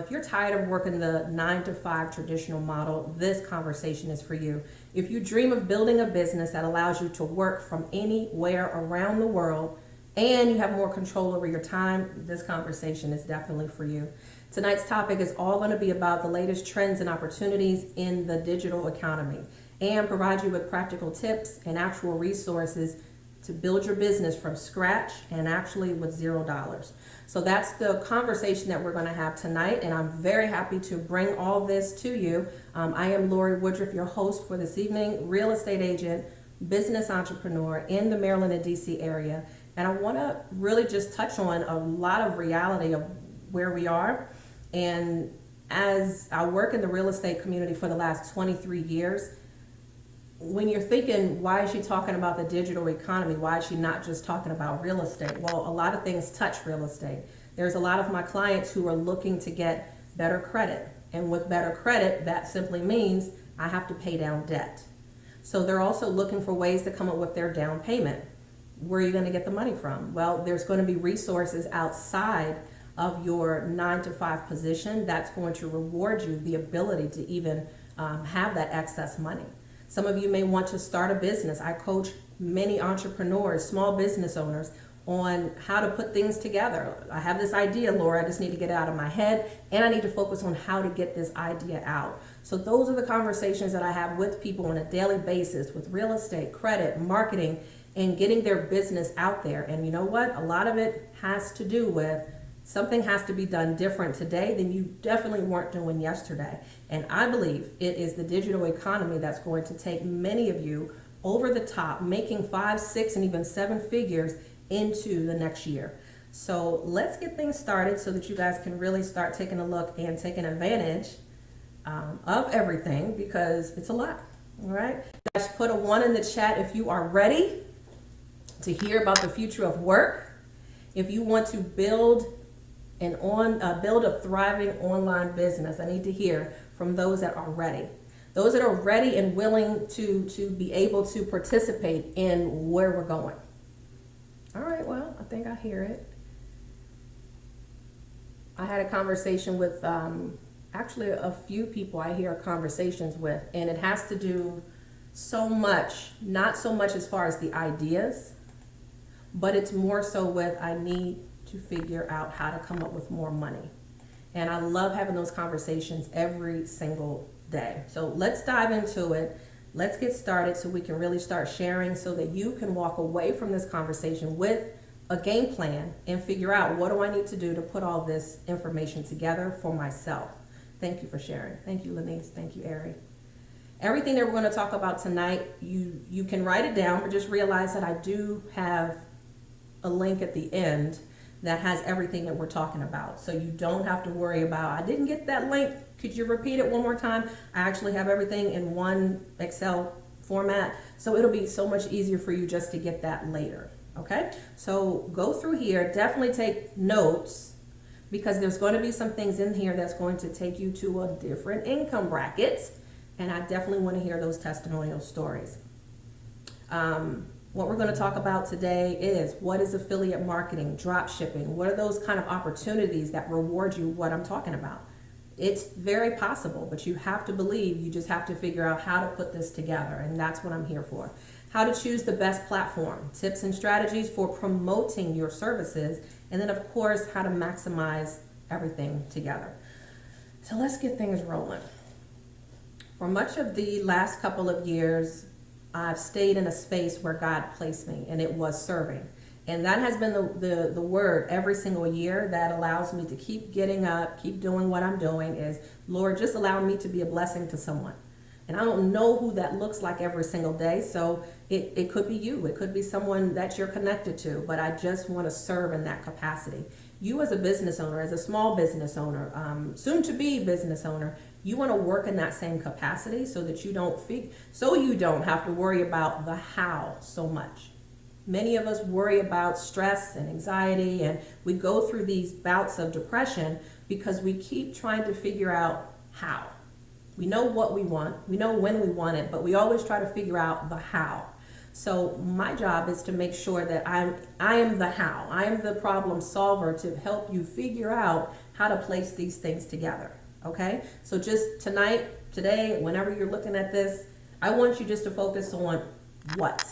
if you're tired of working the 9 to 5 traditional model, this conversation is for you. If you dream of building a business that allows you to work from anywhere around the world and you have more control over your time, this conversation is definitely for you. Tonight's topic is all going to be about the latest trends and opportunities in the digital economy and provide you with practical tips and actual resources to build your business from scratch and actually with $0. So that's the conversation that we're going to have tonight, and I'm very happy to bring all this to you. I am Lorie Woodruff, your host for this evening, real estate agent, business entrepreneur in the Maryland and DC area, and I want to really just touch on a lot of reality of where we are. And as I work in the real estate community for the last 23 years, when you're thinking, why is she talking about the digital economy? Why is she not just talking about real estate? Well, a lot of things touch real estate. There's a lot of my clients who are looking to get better credit. And with better credit, that simply means I have to pay down debt. So they're also looking for ways to come up with their down payment. Where are you going to get the money from? Well, there's going to be resources outside of your 9 to 5 position that's going to reward you the ability to even have that excess money. Some of you may want to start a business. I coach many entrepreneurs, small business owners, on how to put things together. I have this idea, Laura, I just need to get it out of my head, and I need to focus on how to get this idea out. So those are the conversations that I have with people on a daily basis with real estate, credit, marketing, and getting their business out there. And you know what? A lot of it has to do with something has to be done different today than you definitely weren't doing yesterday. And I believe it is the digital economy that's going to take many of you over the top, making 5, 6, and even 7 figures into the next year. So let's get things started so that you guys can really start taking a look and taking advantage of everything, because it's a lot. All right. Guys, put a 1 in the chat if you are ready to hear about the future of work. If you want to build a thriving online business, I need to hear from those that are ready. Those that are ready and willing to be able to participate in where we're going. All right, well, I think I hear it. I had a conversation with actually a few people I hear conversations with, and it has to do so much, not so much as far as the ideas, but it's more so with I need to figure out how to come up with more money. And I love having those conversations every single day. So let's dive into it. Let's get started so we can really start sharing so that you can walk away from this conversation with a game plan and figure out, what do I need to do to put all this information together for myself. Thank you for sharing. Thank you, Lenise. Thank you, Ari. Everything that we're going to talk about tonight, you can write it down, but just realize that I do have a link at the end that has everything that we're talking about. So you don't have to worry about, I didn't get that link. Could you repeat it one more time? I actually have everything in one Excel format. So it'll be so much easier for you just to get that later. Okay? So go through here, definitely take notes, because there's going to be some things in here that's going to take you to a different income bracket. And I definitely want to hear those testimonial stories. What we're going to talk about today is, what is affiliate marketing, drop shipping? What are those kind of opportunities that reward you what I'm talking about? It's very possible, but you have to believe. You just have to figure out how to put this together, and that's what I'm here for. How to choose the best platform, tips and strategies for promoting your services, and then of course, how to maximize everything together. So let's get things rolling. For much of the last couple of years, I've stayed in a space where God placed me, and it was serving. And that has been the word every single year that allows me to keep getting up, keep doing what I'm doing, is, Lord, just allow me to be a blessing to someone. And I don't know who that looks like every single day, so it could be you. It could be someone that you're connected to, but I just want to serve in that capacity. You as a business owner, as a small business owner, soon to be business owner, you want to work in that same capacity so that you don't have to worry about the how so much. Many of us worry about stress and anxiety, and we go through these bouts of depression because we keep trying to figure out how. We know what we want, we know when we want it, but we always try to figure out the how. So my job is to make sure that I am the how. I am the problem solver to help you figure out how to place these things together. Okay? So just tonight, today, whenever you're looking at this, I want you just to focus on what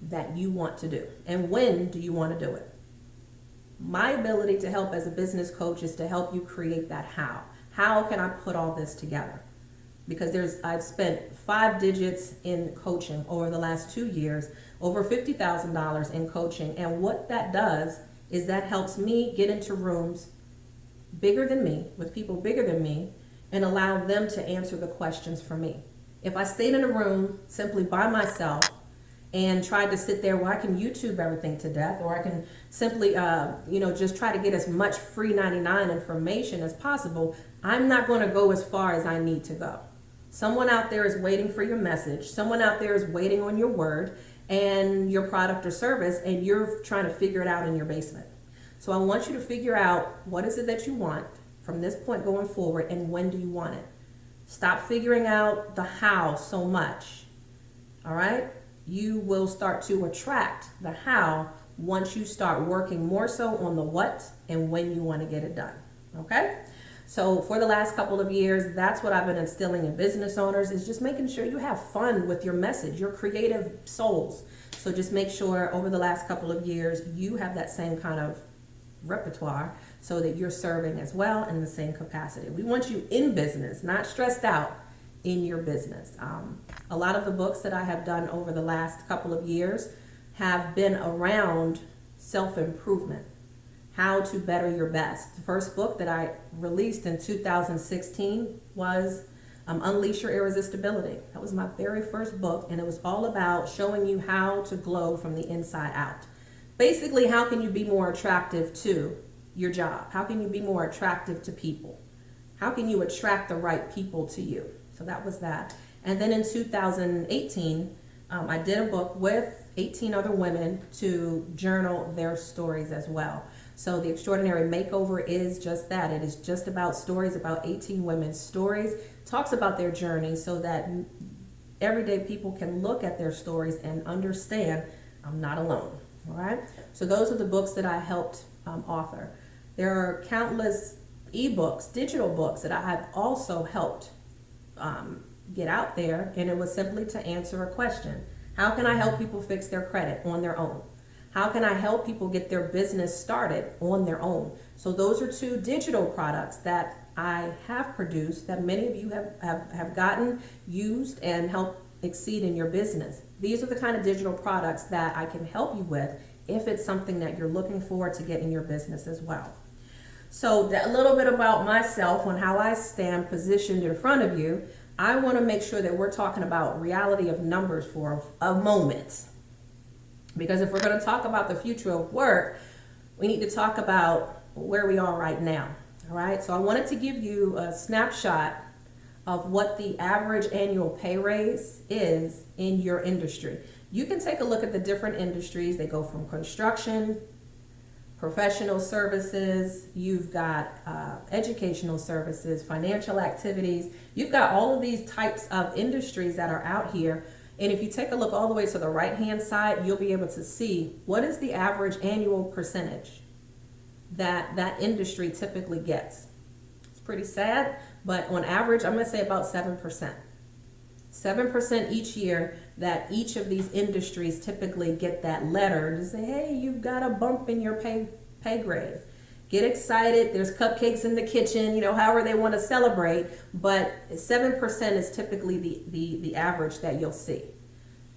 that you want to do and when do you want to do it. My ability to help as a business coach is to help you create that how. How can I put all this together? Because I've spent 5 digits in coaching over the last 2 years, over $50,000 in coaching. And what that does is that helps me get into rooms bigger than me, with people bigger than me, and allow them to answer the questions for me. If I stayed in a room simply by myself and tried to sit there where I can YouTube everything to death, or I can simply, just try to get as much free 99 information as possible, I'm not going to go as far as I need to go. Someone out there is waiting for your message. Someone out there is waiting on your word and your product or service, and you're trying to figure it out in your basement. So I want you to figure out what is it that you want from this point going forward, and when do you want it. Stop figuring out the how so much. All right? You will start to attract the how once you start working more so on the what and when you want to get it done. Okay? So for the last couple of years, that's what I've been instilling in business owners, is just making sure you have fun with your message, your creative souls. So just make sure over the last couple of years, you have that same kind of repertoire so that you're serving as well in the same capacity. We want you in business, not stressed out in your business. A lot of the books that I have done over the last couple of years have been around self-improvement, how to better your best. The first book that I released in 2016 was Unleash Your Irresistibility. That was my very first book, and it was all about showing you how to glow from the inside out. Basically, how can you be more attractive to your job? How can you be more attractive to people? How can you attract the right people to you? So that was that. And then in 2018, I did a book with 18 other women to journal their stories as well. So the Extraordinary Makeover is just that. It is just about stories, about 18 women's stories, talks about their journey so that everyday people can look at their stories and understand I'm not alone. All right. So those are the books that I helped author. There are countless ebooks, digital books that I have also helped get out there, and it was simply to answer a question. How can I help people fix their credit on their own? How can I help people get their business started on their own? So those are 2 digital products that I have produced that many of you have gotten, used, and helped exceed in your business. These are the kind of digital products that I can help you with if it's something that you're looking for to get in your business as well. So a little bit about myself on how I stand positioned in front of you. I want to make sure that we're talking about reality of numbers for a moment. Because if we're going to talk about the future of work, we need to talk about where we are right now. All right. So I wanted to give you a snapshot of what the average annual pay raise is in your industry. You can take a look at the different industries. They go from construction, professional services, you've got educational services, financial activities. You've got all of these types of industries that are out here. And if you take a look all the way to the right-hand side, you'll be able to see what is the average annual percentage that that industry typically gets. It's pretty sad, but on average, I'm going to say about 7%. 7% each year that each of these industries typically get that letter to say, hey, you've got a bump in your pay grade. Get excited. There's cupcakes in the kitchen, however they want to celebrate. But 7% is typically the average that you'll see.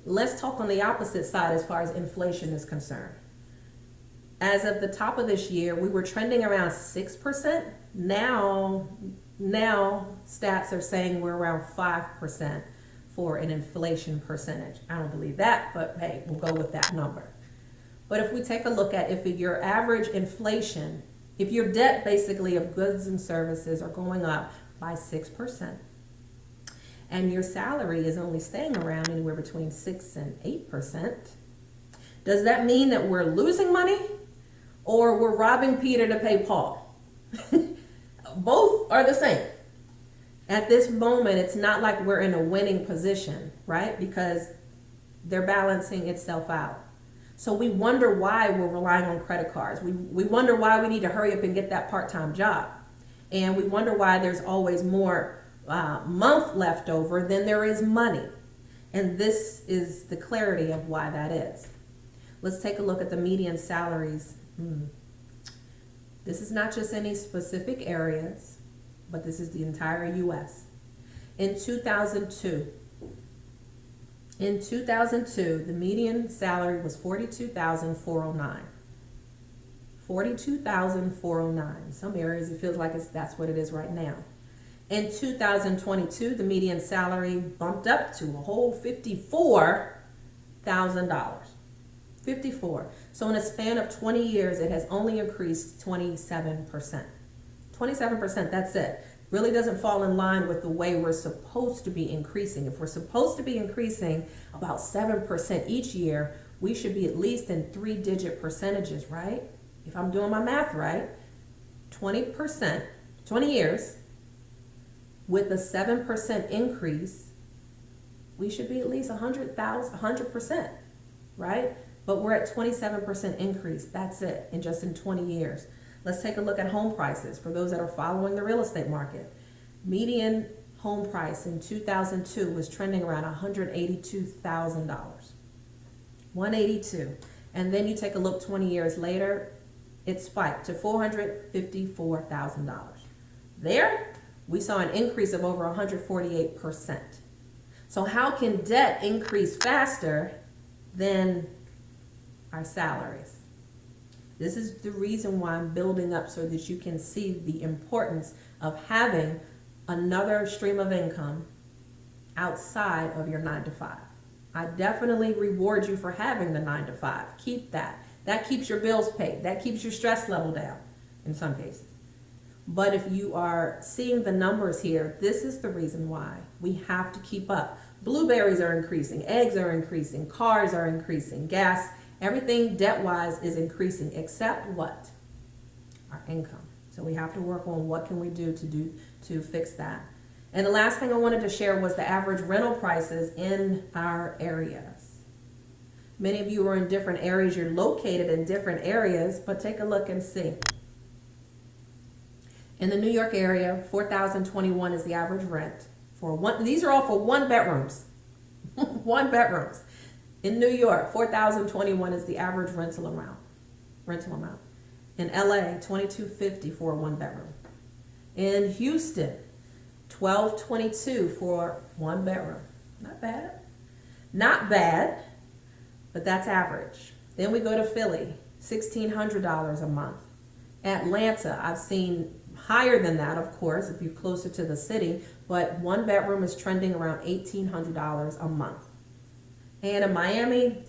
Let's talk on the opposite side as far as inflation is concerned. As of the top of this year, we were trending around 6%. Now stats are saying we're around 5% for an inflation percentage. I don't believe that, but hey, we'll go with that number. But if we take a look at if your average inflation, if your debt basically of goods and services are going up by 6%, and your salary is only staying around anywhere between 6 and 8%, does that mean that we're losing money or we're robbing Peter to pay Paul? Both are the same. At this moment, it's not like we're in a winning position, right? Because they're balancing itself out. So we wonder why we're relying on credit cards. We wonder why we need to hurry up and get that part-time job. And we wonder why there's always more month left over than there is money. And this is the clarity of why that is. Let's take a look at the median salaries. This is not just any specific areas, but this is the entire U.S. In 2002, the median salary was $42,409. $42,409. Some areas it feels like that's what it is right now. In 2022, the median salary bumped up to a whole $54,000. 54. So in a span of 20 years, it has only increased 27%. 27%, that's it. Really doesn't fall in line with the way we're supposed to be increasing. If we're supposed to be increasing about 7% each year, we should be at least in 3-digit percentages, right? If I'm doing my math right, 20%, 20 years, with a 7% increase, we should be at least 100%, right? But we're at 27% increase. That's it, in 20 years. Let's take a look at home prices for those that are following the real estate market. Median home price in 2002 was trending around $182,000. 182. And then you take a look 20 years later, it spiked to $454,000. There, we saw an increase of over 148%. So how can debt increase faster than our salaries? This is the reason why I'm building up, so that you can see the importance of having another stream of income outside of your 9-to-5. I definitely reward you for having the 9-to-5. Keep that. That keeps your bills paid. That keeps your stress level down in some cases. But if you are seeing the numbers here, this is the reason why we have to keep up. Blueberries are increasing, eggs are increasing, cars are increasing, gas, everything debt-wise is increasing, except what? Our income. So we have to work on what can we do to fix that. And the last thing I wanted to share was the average rental prices in our areas. Many of you are in different areas, you're located in different areas, but take a look and see. In the New York area, $4,021 is the average rent for one. These are all for 1 bedrooms. 1 bedrooms. In New York, $4,021 is the average rental amount. In LA, $2,250 for a 1 bedroom. In Houston, $1,222 for 1 bedroom. Not bad. Not bad, but that's average. Then we go to Philly, $1,600 a month. Atlanta, I've seen higher than that, of course, if you're closer to the city, but 1 bedroom is trending around $1,800 a month. And in Miami,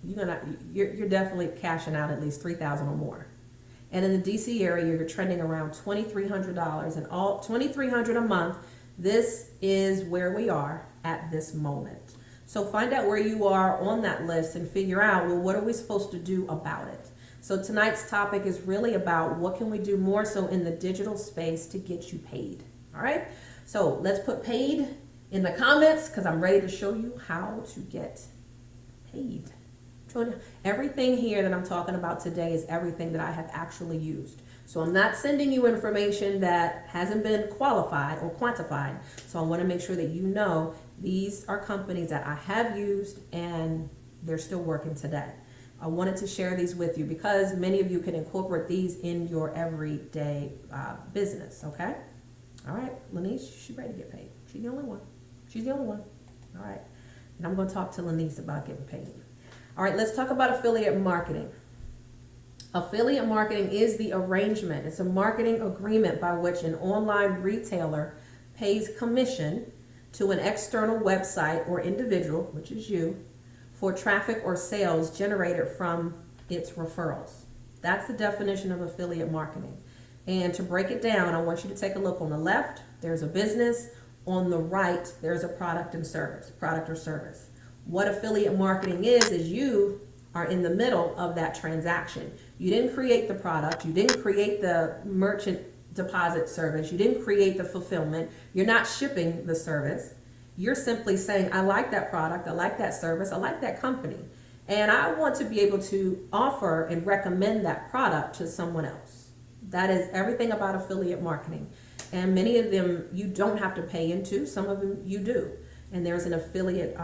you're definitely cashing out at least $3,000 or more. And in the DC area, you're trending around $2,300 and all $2,300 a month. This is where we are at this moment. So find out where you are on that list and figure out, well, what are we supposed to do about it? So tonight's topic is really about what can we do more so in the digital space to get you paid. All right. So let's put paid in the comments, because I'm ready to show you how to get paid. Everything here that I'm talking about today is everything that I have actually used. So I'm not sending you information that hasn't been qualified or quantified. So I want to make sure that you know these are companies that I have used and they're still working today. I wanted to share these with you because many of you can incorporate these in your everyday business, okay? All right, Lanice, she's ready to get paid. She's the only one. She's the only one. All right. And I'm going to talk to Lanice about getting paid. All right, let's talk about affiliate marketing. Affiliate marketing is the arrangement. It's a marketing agreement by which an online retailer pays commission to an external website or individual, which is you, for traffic or sales generated from its referrals. That's the definition of affiliate marketing. And to break it down, I want you to take a look. On the left, there's a business. On the right, there's a product or service. What affiliate marketing is you are in the middle of that transaction. You didn't create the product. You didn't create the merchant deposit service. You didn't create the fulfillment. You're not shipping the service. You're simply saying, I like that product. I like that service. I like that company. And I want to be able to offer and recommend that product to someone else. That is everything about affiliate marketing. And many of them you don't have to pay into, some of them you do. And there's an affiliate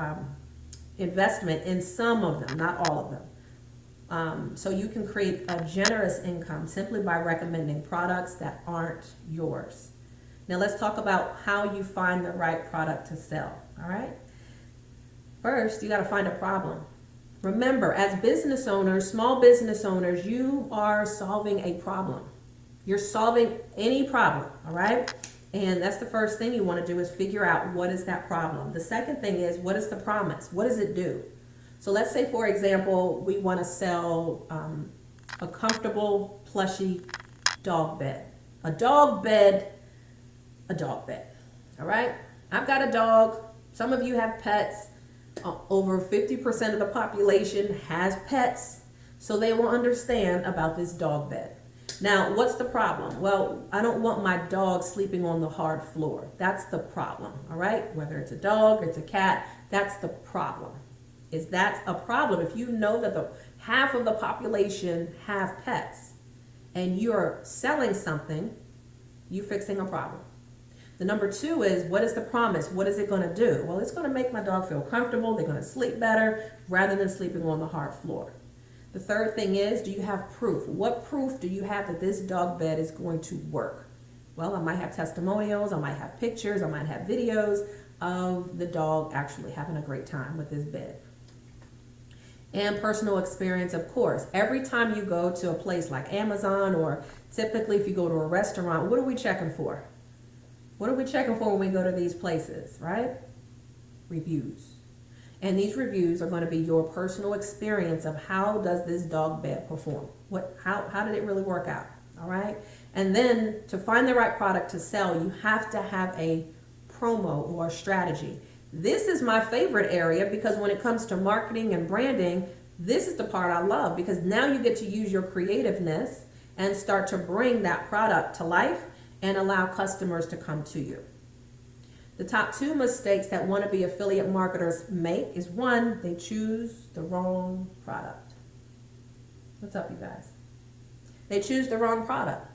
investment in some of them, not all of them. So you can create a generous income simply by recommending products that aren't yours. Now let's talk about how you find the right product to sell, all right? First, you got to find a problem. Remember, as business owners, small business owners, you are solving a problem. You're solving any problem, all right? And that's the first thing you want to do is figure out what is that problem. The second thing is, what is the promise? What does it do? So let's say, for example, we want to sell a comfortable, plushy dog bed. A dog bed, all right? I've got a dog. Some of you have pets. Over 50% of the population has pets, so they will understand about this dog bed. Now, what's the problem? Well, I don't want my dog sleeping on the hard floor. That's the problem, all right? Whether it's a dog, it's a cat, that's the problem. That's a problem. If you know that half of the population have pets and you're selling something, you're fixing a problem. The number two is, what is the promise? What is it going to do? Well, it's going to make my dog feel comfortable. They're going to sleep better rather than sleeping on the hard floor. The third thing is, do you have proof? What proof do you have that this dog bed is going to work? Well, I might have testimonials. I might have pictures. I might have videos of the dog actually having a great time with this bed. And personal experience, of course. Every time you go to a place like Amazon, or typically if you go to a restaurant, what are we checking for? What are we checking for when we go to these places, right? Reviews. And these reviews are going to be your personal experience of how does this dog bed perform? How did it really work out, all right? And then to find the right product to sell, you have to have a promo or a strategy. This is my favorite area because when it comes to marketing and branding, this is the part I love because now you get to use your creativeness and start to bring that product to life and allow customers to come to you. The top two mistakes that wannabe affiliate marketers make is, one, they choose the wrong product. What's up, you guys? They choose the wrong product.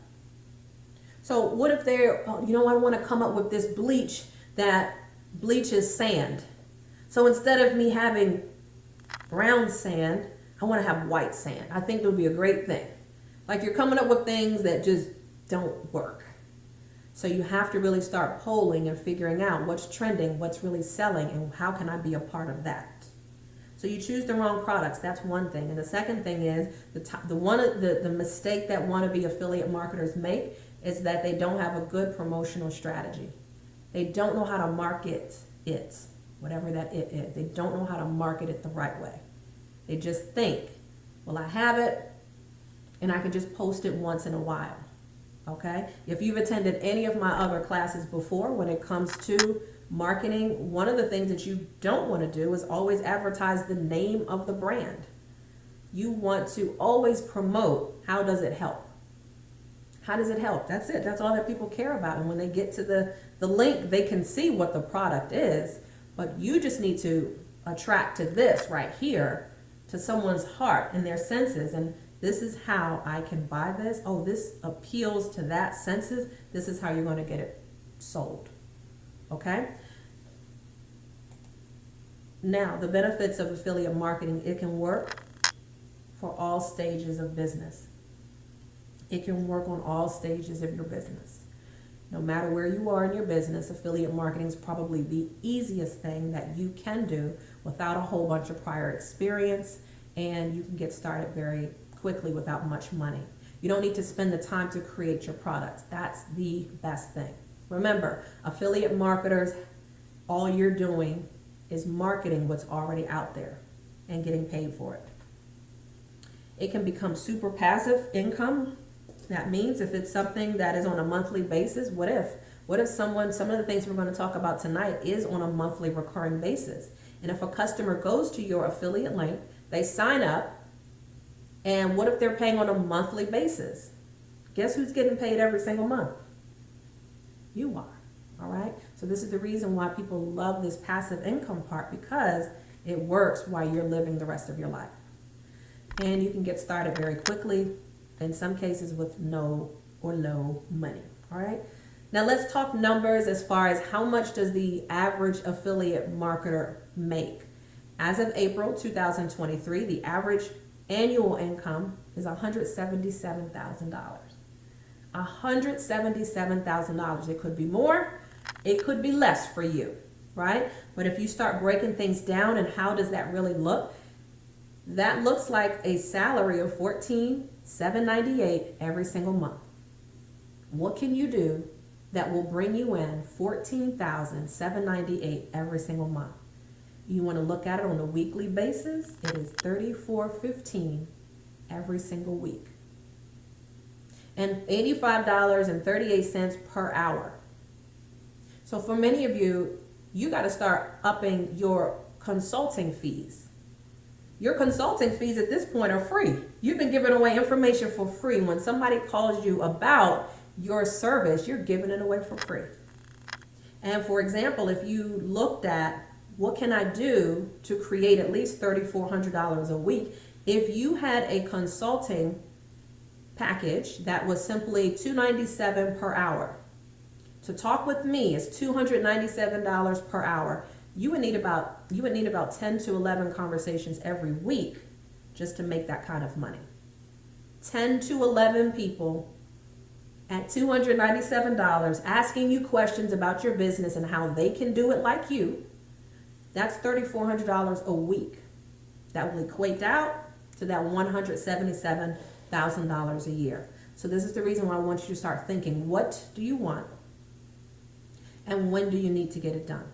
So what if they're, I want to come up with this bleach that bleaches sand. So instead of me having brown sand, I want to have white sand. I think it would be a great thing. Like, you're coming up with things that just don't work. So you have to really start polling and figuring out what's trending, what's really selling, and how can I be a part of that. So you choose the wrong products. That's one thing. And the second thing is the mistake that wannabe affiliate marketers make is that they don't have a good promotional strategy. They don't know how to market it, whatever that it is. They don't know how to market it the right way. They just think, well, I have it and I can just post it once in a while. Okay? If you've attended any of my other classes before, when it comes to marketing, one of the things that you don't want to do is always advertise the name of the brand. You want to always promote, how does it help? How does it help? That's it. That's all that people care about. And when they get to the link, they can see what the product is, but you just need to attract to this right here, to someone's heart and their senses. And this is how I can buy this. Oh, this appeals to that senses. This is how you're going to get it sold. Okay? Now, the benefits of affiliate marketing, it can work for all stages of business. It can work on all stages of your business. No matter where you are in your business, affiliate marketing is probably the easiest thing that you can do without a whole bunch of prior experience, and you can get started very quickly without much money. You don't need to spend the time to create your products. That's the best thing. Remember, affiliate marketers, all you're doing is marketing what's already out there and getting paid for it. It can become super passive income. That means if it's something that is on a monthly basis, what if some of the things we're going to talk about tonight is on a monthly recurring basis. And if a customer goes to your affiliate link, they sign up, and what if they're paying on a monthly basis? Guess who's getting paid every single month? You are, all right? So this is the reason why people love this passive income part, because it works while you're living the rest of your life. and you can get started very quickly, in some cases with no or low money. All right. Now let's talk numbers as far as how much does the average affiliate marketer make. As of April 2023, the average annual income is $177,000. $177,000. It could be more, it could be less for you, right? But if you start breaking things down and how does that really look, that looks like a salary of $14,798 every single month. What can you do that will bring you in $14,798 every single month? You want to look at it on a weekly basis. It is $34.15 every single week. And $85.38 per hour. So for many of you, you got to start upping your consulting fees. Your consulting fees at this point are free. You've been giving away information for free. When somebody calls you about your service, you're giving it away for free. And for example, if you looked at what can I do to create at least $3,400 a week, if you had a consulting package that was simply $297 per hour. To talk with me is $297 per hour. You would need about 10 to 11 conversations every week just to make that kind of money. 10 to 11 people at $297 asking you questions about your business and how they can do it like you. That's $3,400 a week. That will equate out to that $177,000 a year. So this is the reason why I want you to start thinking, what do you want? And when do you need to get it done?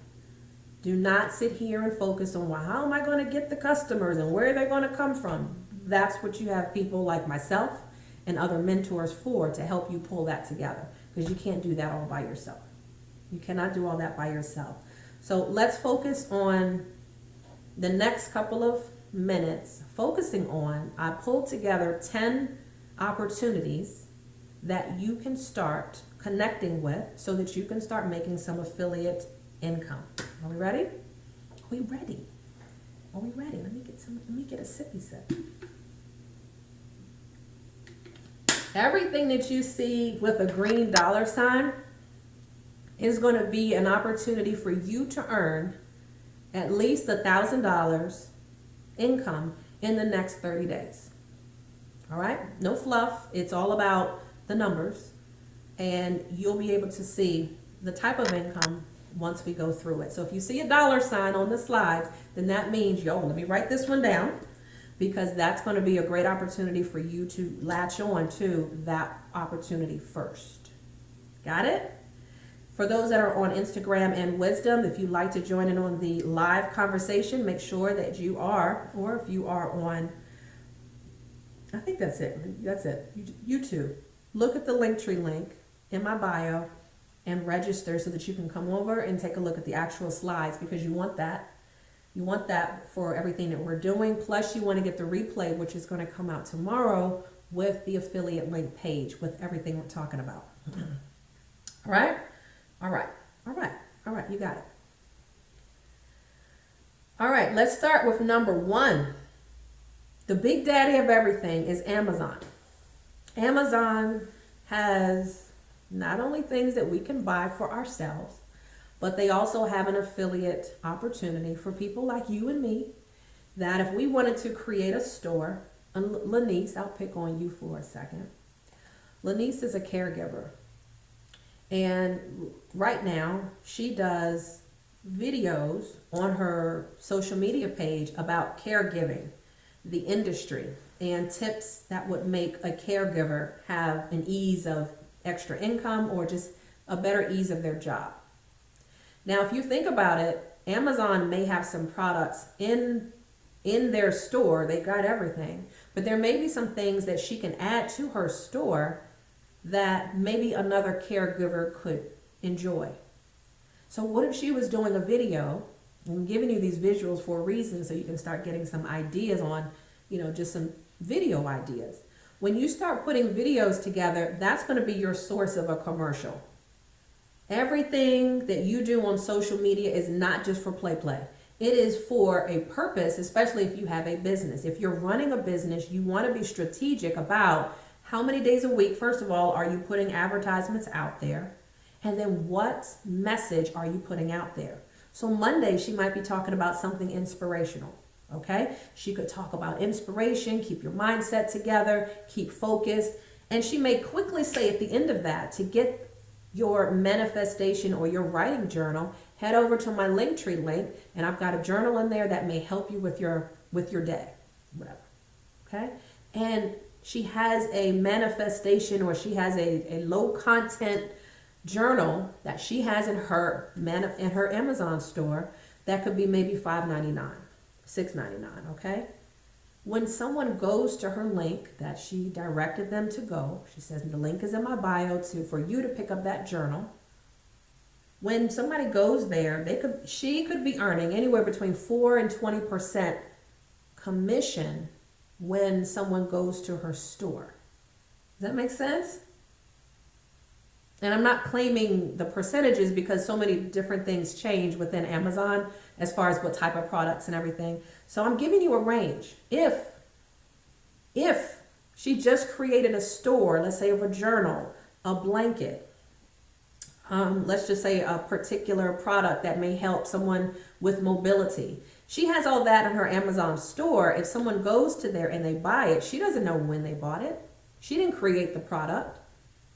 Do not sit here and focus on, well, how am I going to get the customers and where are they going to come from? That's what you have people like myself and other mentors for, to help you pull that together, because you can't do that all by yourself. You cannot do all that by yourself. So let's focus on the next couple of minutes, focusing on, I pulled together 10 opportunities that you can start connecting with so that you can start making some affiliate income. Are we ready? Are we ready? Are we ready? Let me get a sippy sip. Everything that you see with a green dollar sign is going to be an opportunity for you to earn at least $1,000 income in the next 30 days. All right? No fluff. It's all about the numbers. And you'll be able to see the type of income once we go through it. So if you see a dollar sign on the slides, then that means, let me write this one down, because that's going to be a great opportunity for you to latch on to that opportunity first. Got it? For those that are on Instagram and Wisdom, if you'd like to join in on the live conversation, make sure that you are, or if you are on, I think that's it. That's it. YouTube. Look at the Linktree link in my bio and register so that you can come over and take a look at the actual slides, because you want that. You want that for everything that we're doing. Plus you want to get the replay, which is going to come out tomorrow with the affiliate link page with everything we're talking about. All right? All right. All right. All right. You got it. All right. Let's start with number one. The big daddy of everything is Amazon. Amazon has not only things that we can buy for ourselves, but they also have an affiliate opportunity for people like you and me, that if we wanted to create a store, and Lanice, I'll pick on you for a second. Lanice is a caregiver. And right now she does videos on her social media page about caregiving, the industry, and tips that would make a caregiver have an ease of extra income or just a better ease of their job. Now, if you think about it, Amazon may have some products in their store. They've got everything, but there may be some things that she can add to her store that maybe another caregiver could enjoy. So what if she was doing a video? I'm giving you these visuals for a reason, so you can start getting some ideas on, just some video ideas. When you start putting videos together, that's going to be your source of a commercial. Everything that you do on social media is not just for play. It is for a purpose, especially if you have a business. If you're running a business, you want to be strategic about how many days a week, first of all, are you putting advertisements out there? And then what message are you putting out there? So Monday, she might be talking about something inspirational, okay? She could talk about inspiration, keep your mindset together, keep focused. And she may quickly say at the end of that, to get your manifestation or your writing journal, head over to my Linktree link, and I've got a journal in there that may help you with your day, whatever, okay? And she has a manifestation, or she has a low content journal that she has in her Amazon store that could be maybe $5.99, $6.99, okay? When someone goes to her link that she directed them to go, she says the link is in my bio for you to pick up that journal. When somebody goes there, she could be earning anywhere between 4 and 20% commission when someone goes to her store. Does that make sense? And I'm not claiming the percentages because so many different things change within Amazon as far as what type of products and everything. So I'm giving you a range. If she just created a store, let's say of a journal, a blanket, let's just say a particular product that may help someone with mobility. She has all that in her Amazon store. If someone goes to there and they buy it, she doesn't know when they bought it. She didn't create the product.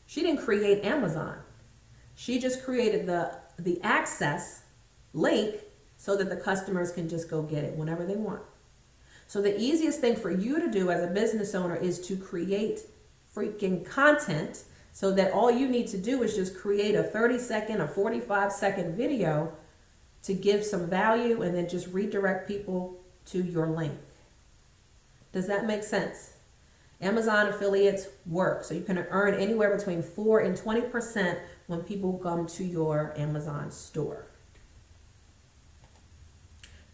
She didn't create Amazon. She just created the access link so that the customers can just go get it whenever they want. So the easiest thing for you to do as a business owner is to create freaking content, so that all you need to do is just create a 30-second or 45-second video to give some value and then just redirect people to your link. Does that make sense? Amazon affiliates work. So you can earn anywhere between 4 and 20% when people come to your Amazon store.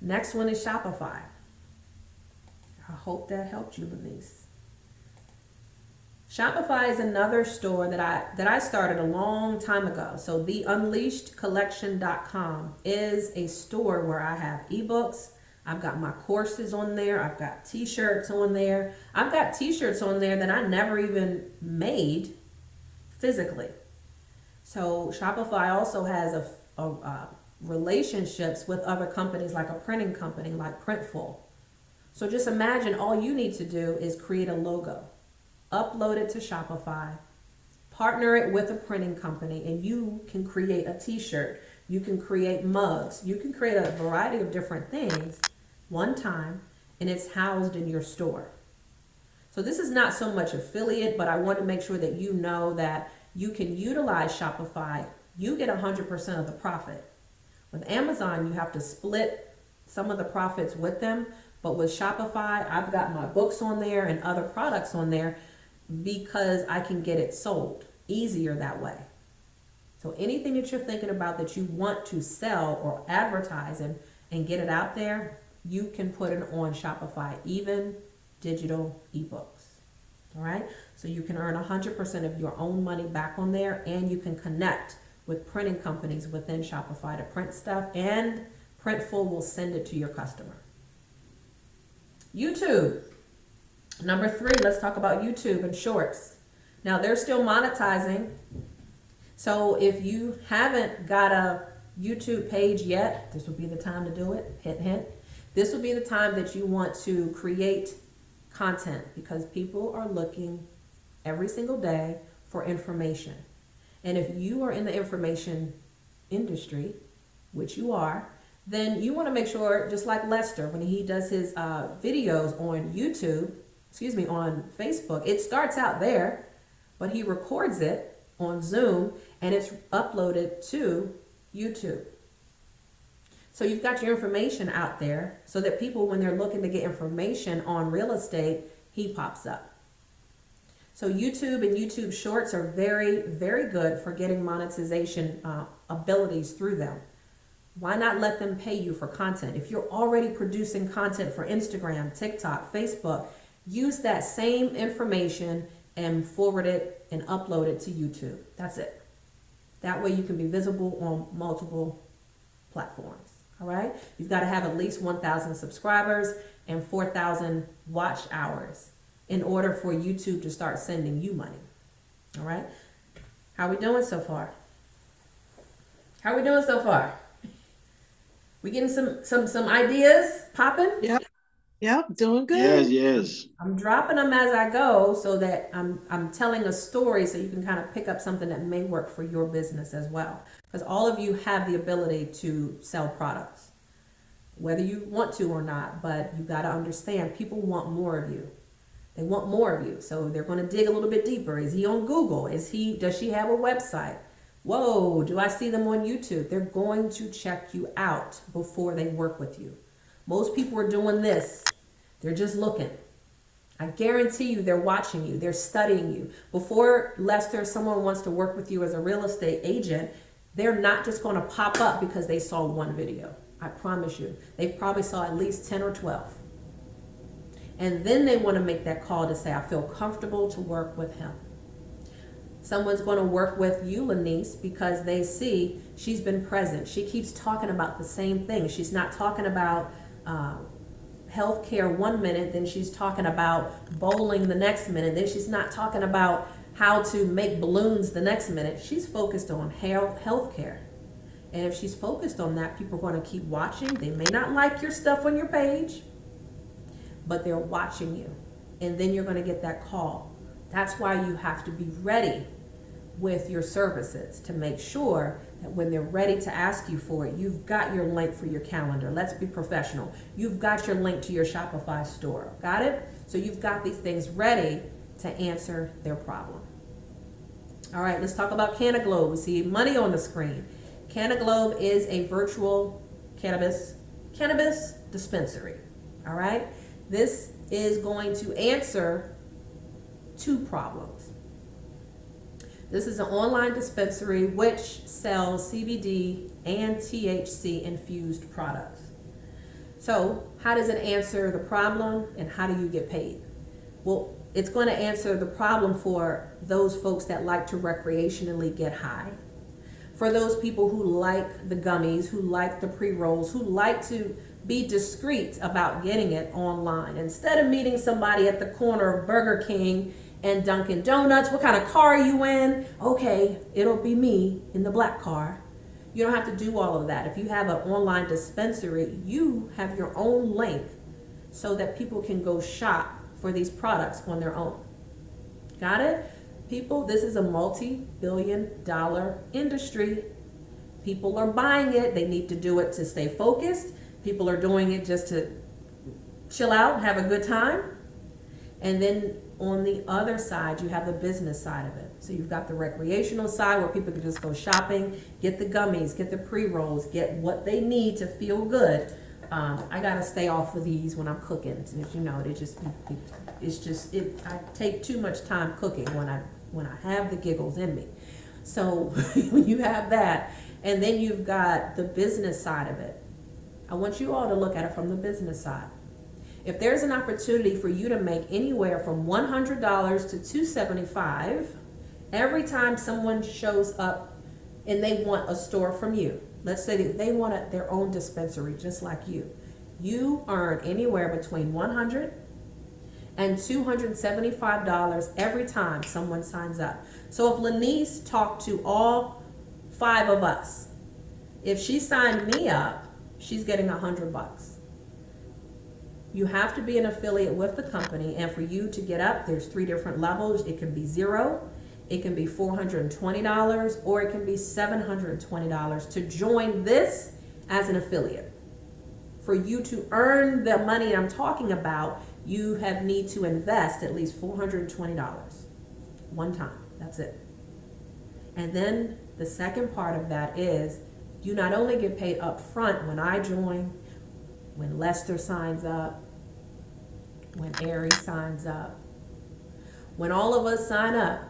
Next one is Shopify. I hope that helped you, Denise. Shopify is another store that I started a long time ago. So theunleashedcollection.com is a store where I have ebooks. I've got my courses on there. I've got t-shirts on there. I've got t-shirts on there that I never even made physically. So Shopify also has relationships with other companies, like a printing company like Printful. So just imagine all you need to do is create a logo, upload it to Shopify, partner it with a printing company, and you can create a t-shirt. You can create mugs. You can create a variety of different things one time, and it's housed in your store. So this is not so much affiliate, but I want to make sure that you know that you can utilize Shopify. You get 100% of the profit. With Amazon, you have to split some of the profits with them. But with Shopify, I've got my books on there and other products on there because I can get it sold easier that way. So anything that you're thinking about that you want to sell or advertise and get it out there, you can put it on Shopify, even digital ebooks. All right. So you can earn 100% of your own money back on there, and you can connect with printing companies within Shopify to print stuff, and Printful will send it to your customer. YouTube. Number 3, let's talk about YouTube and shorts. Now they're still monetizing. So if you haven't got a YouTube page yet, this would be the time to do it. Hint, hint. This would be the time that you want to create content, because people are looking every single day for information. And if you are in the information industry, which you are, then you want to make sure, just like Lester, when he does his videos on on Facebook, it starts out there, but he records it on Zoom and it's uploaded to YouTube. So you've got your information out there so that people, when they're looking to get information on real estate, he pops up. So YouTube and YouTube Shorts are very, very good for getting monetization abilities through them. Why not let them pay you for content? If you're already producing content for Instagram, TikTok, Facebook, use that same information and forward it and upload it to YouTube. That's it. That way you can be visible on multiple platforms. All right. You've got to have at least 1,000 subscribers and 4,000 watch hours in order for YouTube to start sending you money. All right. How we doing so far? How we doing so far? We getting some ideas popping? Yep. Yep. Doing Yes, good. yes. I'm dropping them as I go so that I'm telling a story so you can kind of pick up something that may work for your business as well. Because all of you have the ability to sell products, whether you want to or not, but you got to understand people want more of you. They want more of you. So they're going to dig a little bit deeper. Is he on Google? Does she have a website? Whoa, do I see them on YouTube? They're going to check you out before they work with you. Most people are doing this. They're just looking. I guarantee you they're watching you. They're studying you. Before, Lester, someone wants to work with you as a real estate agent, they're not just going to pop up because they saw one video. I promise you. They probably saw at least 10 or 12. And then they want to make that call to say, I feel comfortable to work with him. Someone's going to work with you, Lanice, because they see she's been present. She keeps talking about the same thing. She's not talking about healthcare one minute, then she's talking about bowling the next minute, then she's not talking about how to make balloons the next minute. She's focused on healthcare. And if she's focused on that, people are going to keep watching. They may not like your stuff on your page, but they're watching you. And then you're going to get that call. That's why you have to be ready with your services to make sure that when they're ready to ask you for it, you've got your link for your calendar. Let's be professional. You've got your link to your Shopify store. Got it? So you've got these things ready to answer their problem. All right, let's talk about CannaGlobe. We see money on the screen. CannaGlobe is a virtual cannabis dispensary. All right? This is going to answer two problems. This is an online dispensary which sells CBD and THC infused products. So how does it answer the problem and how do you get paid? Well, it's going to answer the problem for those folks that like to recreationally get high. For those people who like the gummies, who like the pre-rolls, who like to be discreet about getting it online. Instead of meeting somebody at the corner of Burger King and Dunkin' Donuts, what kind of car are you in? Okay, it'll be me in the black car. You don't have to do all of that. If you have an online dispensary, you have your own link so that people can go shop for these products on their own. Got it? People, this is a multi-billion-dollar industry. People are buying it. They need to do it to stay focused. People are doing it just to chill out and have a good time. And then on the other side, you have the business side of it. So you've got the recreational side where people can just go shopping, get the gummies, get the pre-rolls, get what they need to feel good. I gotta stay off of these when I'm cooking. As you know, I take too much time cooking when I have the giggles in me. So when you have that, and then you've got the business side of it. I want you all to look at it from the business side. If there's an opportunity for you to make anywhere from $100 to $275 every time someone shows up and they want a store from you, let's say that they want their own dispensary just like you earn anywhere between $100 and $275 every time someone signs up. So if Lanice talked to all 5 of us, if she signed me up, she's getting $100. You have to be an affiliate with the company, and for you to get up, there's 3 different levels. It can be $0, it can be $420, or it can be $720 to join this as an affiliate. For you to earn the money I'm talking about, you need to invest at least $420 one time. That's it. And then the second part of that is you not only get paid up front when I join, when Lester signs up, when Ari signs up, when all of us sign up,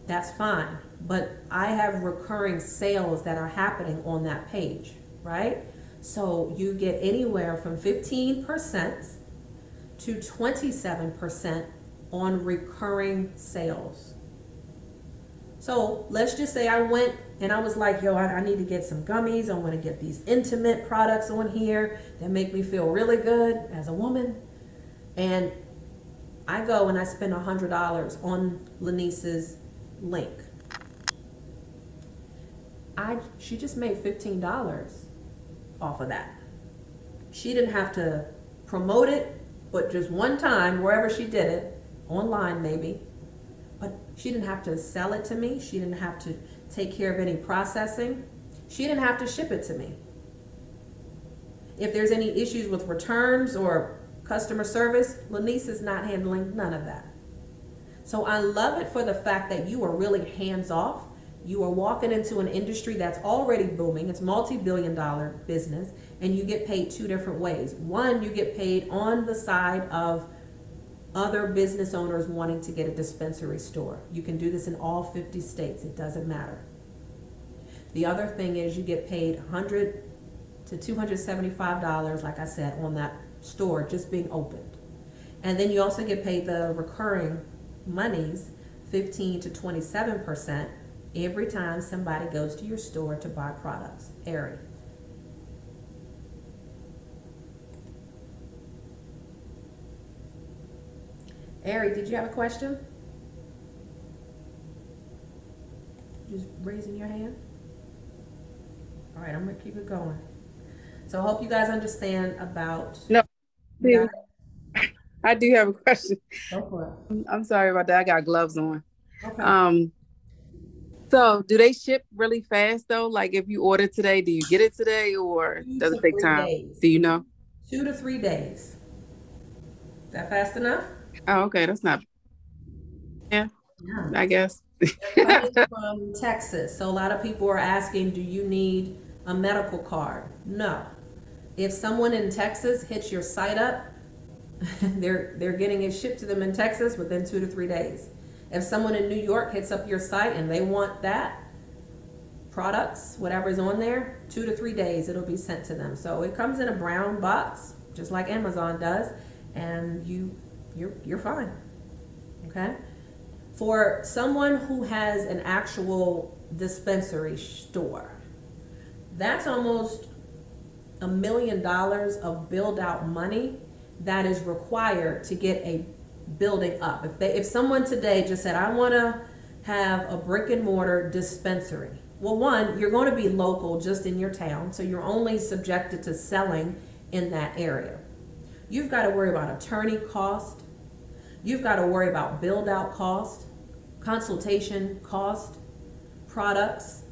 that's fine. But I have recurring sales that are happening on that page, right? So you get anywhere from 15% to 27% on recurring sales. So let's just say I went And I was like, yo, I need to get some gummies. I want to get these intimate products on here that make me feel really good as a woman. And I go and I spend $100 on Lanice's link. She just made $15 off of that. She didn't have to promote it, but just one time, wherever she did it, online maybe, but she didn't have to sell it to me. She didn't have to take care of any processing. She didn't have to ship it to me. If there's any issues with returns or customer service, Lanice is not handling none of that. So I love it for the fact that you are really hands-off. You are walking into an industry that's already booming. It's multi-billion-dollar business, and you get paid two different ways. One, you get paid on the side of other business owners wanting to get a dispensary store. You can do this in all 50 states. It doesn't matter. The other thing is you get paid $100 to $275, like I said, on that store just being opened. And then you also get paid the recurring monies, 15 to 27%, every time somebody goes to your store to buy products. Ari. Ari, did you have a question? Just raising your hand. All right, I'm gonna keep it going. So I hope you guys understand about. No, I do have a question. Go for it. I'm sorry about that. I got gloves on. Okay. So do they ship really fast though? Like if you order today, do you get it today, or does it take time? Days. Do you know? 2 to 3 days. Is that fast enough? Oh, okay. That's not. Yeah, I guess. I'm from Texas, so a lot of people are asking, do you need a medical card? No. If someone in Texas hits your site up, they're getting it shipped to them in Texas within 2 to 3 days. If someone in New York hits up your site and they want that products, whatever's on there, 2 to 3 days it'll be sent to them. So it comes in a brown box, just like Amazon does, and you're fine. Okay? For someone who has an actual dispensary store, that's almost $1 million of build out money that is required to get a building up. If someone today just said, I want to have a brick and mortar dispensary, well, one, you're going to be local just in your town, so you're only subjected to selling in that area. You've got to worry about attorney cost. You've got to worry about build out cost, consultation cost, products,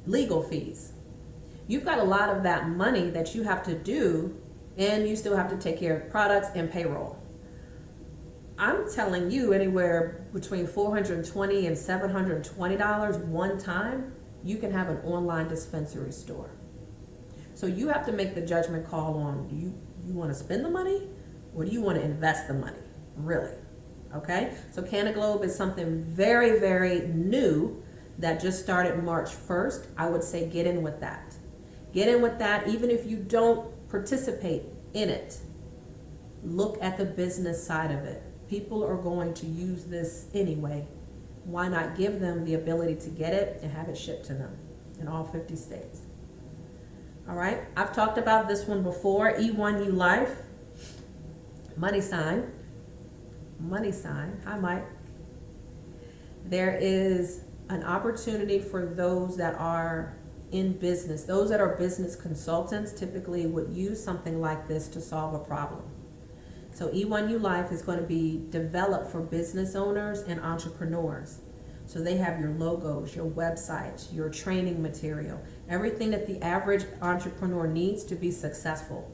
legal fees. You've got a lot of that money that you have to do, and you still have to take care of products and payroll. I'm telling you, anywhere between $420 and $720 one time, you can have an online dispensary store. So you have to make the judgment call on, do you want to spend the money or do you want to invest the money? Really? Okay? So Canaglobe is something very, very new that just started March 1st. I would say get in with that. Get in with that, even if you don't participate in it. Look at the business side of it. People are going to use this anyway. Why not give them the ability to get it and have it shipped to them in all 50 states? All right, I've talked about this one before. E1U Life, money sign. Hi, Mike. There is an opportunity for those that are in business. Those that are business consultants typically would use something like this to solve a problem. So E1U Life is going to be developed for business owners and entrepreneurs. So they have your logos, your websites, your training material, everything that the average entrepreneur needs to be successful.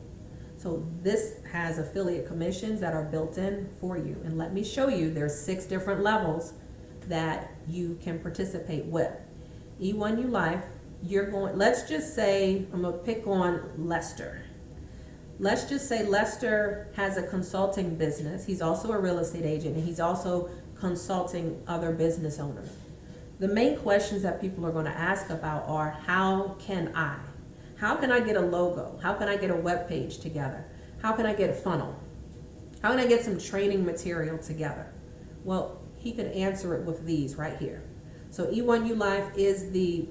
So this has affiliate commissions that are built in for you. And let me show you, there's 6 different levels that you can participate with. E1U Life, let's just say, I'm going to pick on Lester. Let's just say Lester has a consulting business. He's also a real estate agent, and he's also consulting other business owners. The main questions that people are going to ask about are, how can I get a logo? How can I get a web page together? How can I get a funnel? How can I get some training material together? Well, he could answer it with these right here. So E1U Life is the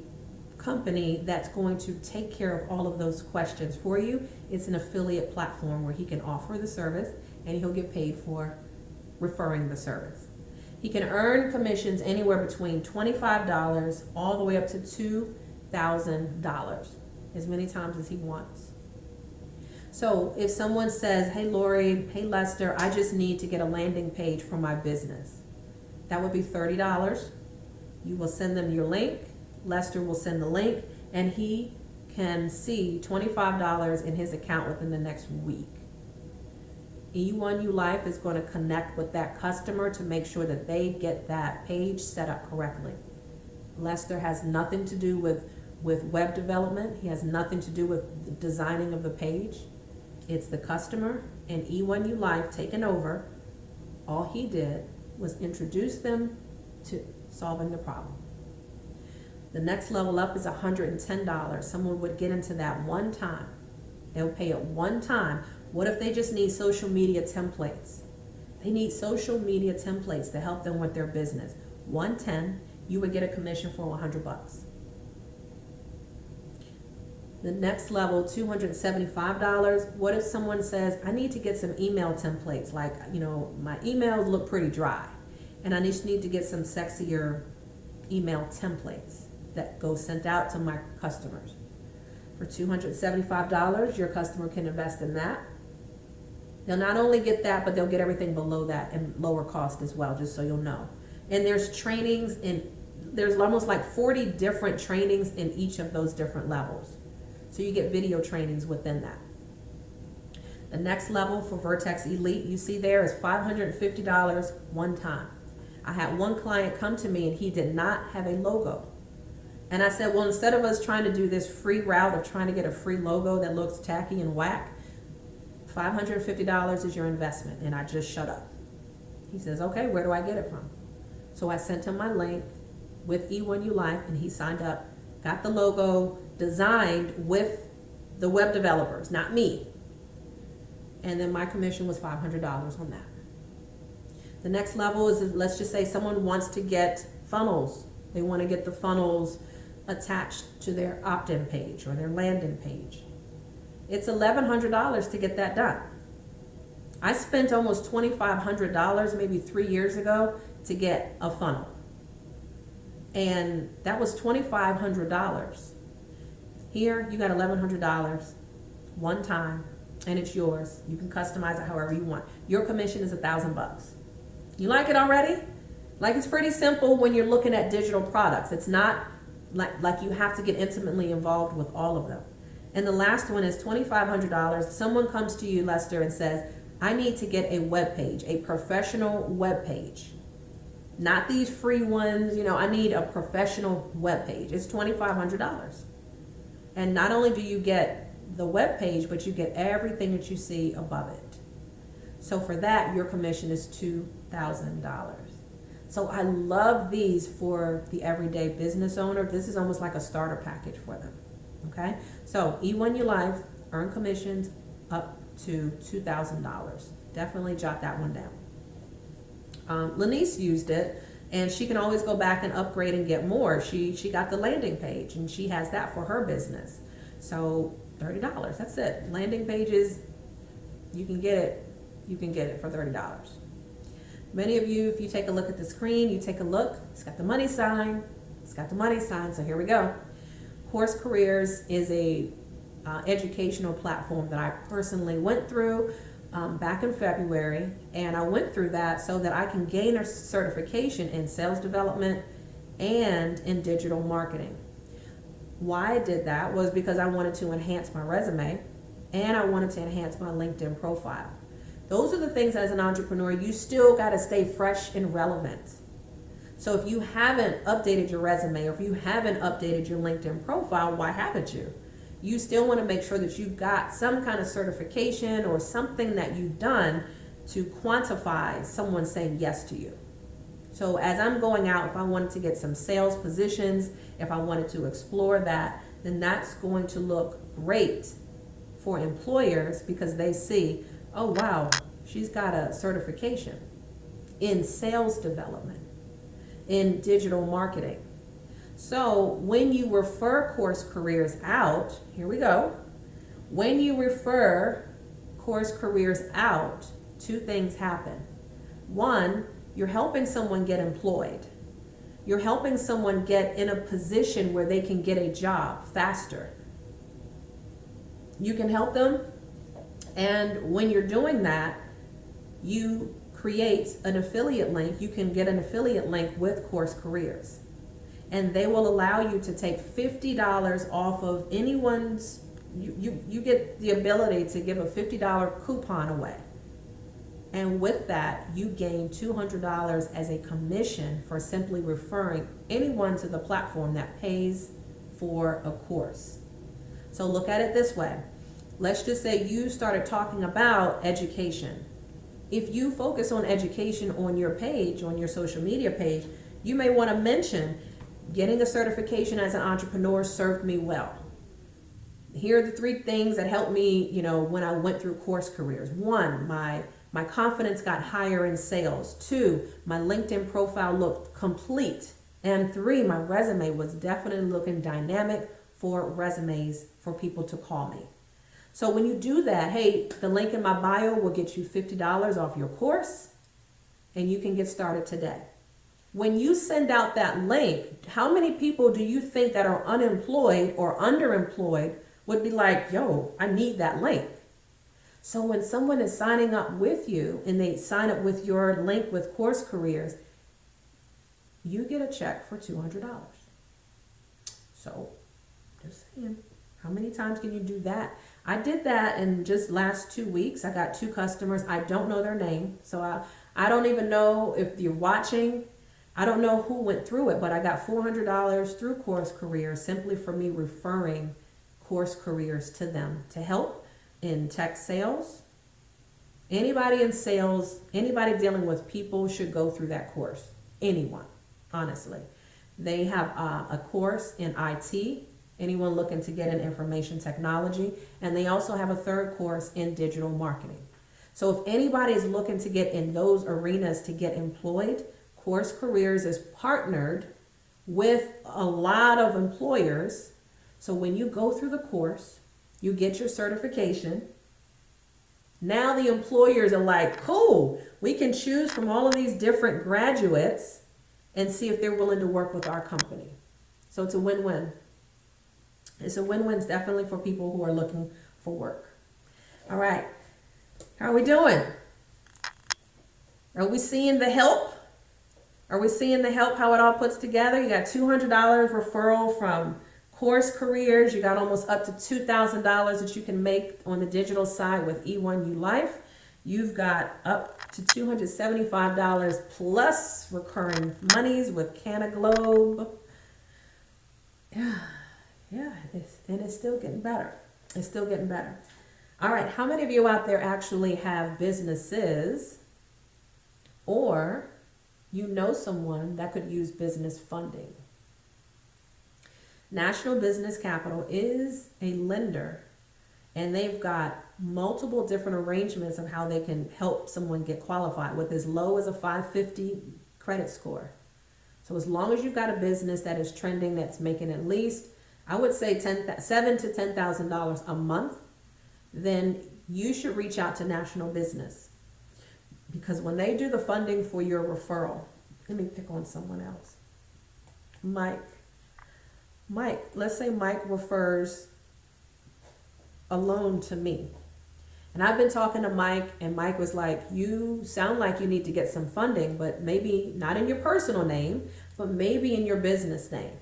company that's going to take care of all of those questions for you. It's an affiliate platform where he can offer the service and he'll get paid for referring the service. He can earn commissions anywhere between $25 all the way up to $2,000, as many times as he wants. So if someone says, hey Lorie, hey Lester, I just need to get a landing page for my business, that would be $30. You will send them your link. Lester will send the link, and he can see $25 in his account within the next week. E1U Life is going to connect with that customer to make sure that they get that page set up correctly. Lester has nothing to do with web development. He has nothing to do with the designing of the page. It's the customer, and E1U Life taken over. All he did was introduce them to solving the problem. The next level up is $110. Someone would get into that one time. They'll pay it one time. What if they just need social media templates? They need social media templates to help them with their business. $110, you would get a commission for $100. The next level, $275. What if someone says, I need to get some email templates, like, you know, my emails look pretty dry, and I just need to get some sexier email templates that go sent out to my customers. For $275, your customer can invest in that. They'll not only get that, but they'll get everything below that and lower cost as well, just so you'll know. And there's trainings there's almost like 40 different trainings in each of those different levels. So you get video trainings within that. The next level for Vertex Elite, you see there, is $550 one time. I had one client come to me and he did not have a logo. And I said, well, instead of us trying to do this free route of trying to get a free logo that looks tacky and whack, $550 is your investment. And I just shut up. He says, okay, where do I get it from? So I sent him my link with E1U Life, and he signed up, got the logo designed with the web developers, not me. And then my commission was $500 on that. The next level is, let's just say someone wants to get funnels. They want to get the funnels attached to their opt-in page or their landing page. It's $1,100 to get that done. I spent almost $2,500 maybe 3 years ago to get a funnel. And that was $2,500. Here, you got $1,100 one time, and it's yours. You can customize it however you want. Your commission is $1,000. You like it already? Like, it's pretty simple when you're looking at digital products. It's not like you have to get intimately involved with all of them. And the last one is $2,500. Someone comes to you, Lester, and says, I need to get a web page, a professional web page. Not these free ones, you know, I need a professional web page. It's $2,500. And not only do you get the web page, but you get everything that you see above it. So for that, your commission is $2,000. So I love these for the everyday business owner. This is almost like a starter package for them. Okay? So E1U Life, earn commissions up to $2,000. Definitely jot that one down. Lanice used it, and she can always go back and upgrade and get more. She got the landing page, and she has that for her business. So $30, that's it. Landing pages, you can get it for $30. Many of you, if you take a look at the screen, you take a look, it's got the money sign. It's got the money sign, so here we go. Horse Careers is a educational platform that I personally went through back in February, and I went through that so that I can gain a certification in sales development and in digital marketing. Why I did that was because I wanted to enhance my resume, and I wanted to enhance my LinkedIn profile. Those are the things as an entrepreneur, you still got to stay fresh and relevant. So if you haven't updated your resume, or if you haven't updated your LinkedIn profile, why haven't you? You still want to make sure that you've got some kind of certification or something that you've done to quantify someone saying yes to you. So as I'm going out, if I wanted to get some sales positions, if I wanted to explore that, then that's going to look great for employers, because they see, oh wow, she's got a certification in sales development, in digital marketing. So when you refer Course Careers out, here we go. When you refer Course Careers out, two things happen. One, you're helping someone get employed. You're helping someone get in a position where they can get a job faster. You can help them, and when you're doing that, you create an affiliate link. You can get an affiliate link with Course Careers, and they will allow you to take $50 off of anyone's. You get the ability to give a $50 coupon away. And with that, you gain $200 as a commission for simply referring anyone to the platform that pays for a course. So look at it this way. Let's just say you started talking about education. If you focus on education on your page, on your social media page, you may want to mention getting a certification as an entrepreneur served me well. Here are the three things that helped me, when I went through Course Careers. 1, my confidence got higher in sales. 2, my LinkedIn profile looked complete. And 3, my resume was definitely looking dynamic for resumes for people to call me. So when you do that, hey, the link in my bio will get you $50 off your course, and you can get started today. When you send out that link, how many people do you think that are unemployed or underemployed would be like, yo, I need that link? So when someone is signing up with you and they sign up with your link with Course Careers, you get a check for $200. So just saying, how many times can you do that? I did that in just last 2 weeks. I got 2 customers. I don't know their name. So I don't even know if you're watching. I don't know who went through it, but I got $400 through Course Careers simply for me referring Course Careers to them to help in tech sales. Anybody in sales, anybody dealing with people should go through that course. Anyone, honestly. They have a course in IT, anyone looking to get in information technology, and they also have a third course in digital marketing. So if anybody is looking to get in those arenas to get employed, Course Careers is partnered with a lot of employers. So when you go through the course, you get your certification. Now the employers are like, cool, we can choose from all of these different graduates and see if they're willing to work with our company. So it's a win-win. It's a win-win definitely for people who are looking for work. All right, how are we doing? Are we seeing the help? Are we seeing the help, how it all puts together? You got $200 referral from Course Careers. You got almost up to $2,000 that you can make on the digital side with E1U Life. You've got up to $275 plus recurring monies with Canna Globe. Yeah, and it's still getting better. It's still getting better. All right, how many of you out there actually have businesses, or you know someone that could use business funding? National Business Capital is a lender, and they've got multiple different arrangements of how they can help someone get qualified with as low as a 550 credit score. So as long as you've got a business that is trending, that's making at least, I would say $7,000 to $10,000 a month, then you should reach out to National Business. Because when they do the funding for your referral, let me pick on someone else. Mike, let's say Mike refers a loan to me. And I've been talking to Mike, and Mike was like, you sound like you need to get some funding, but maybe not in your personal name, but maybe in your business name.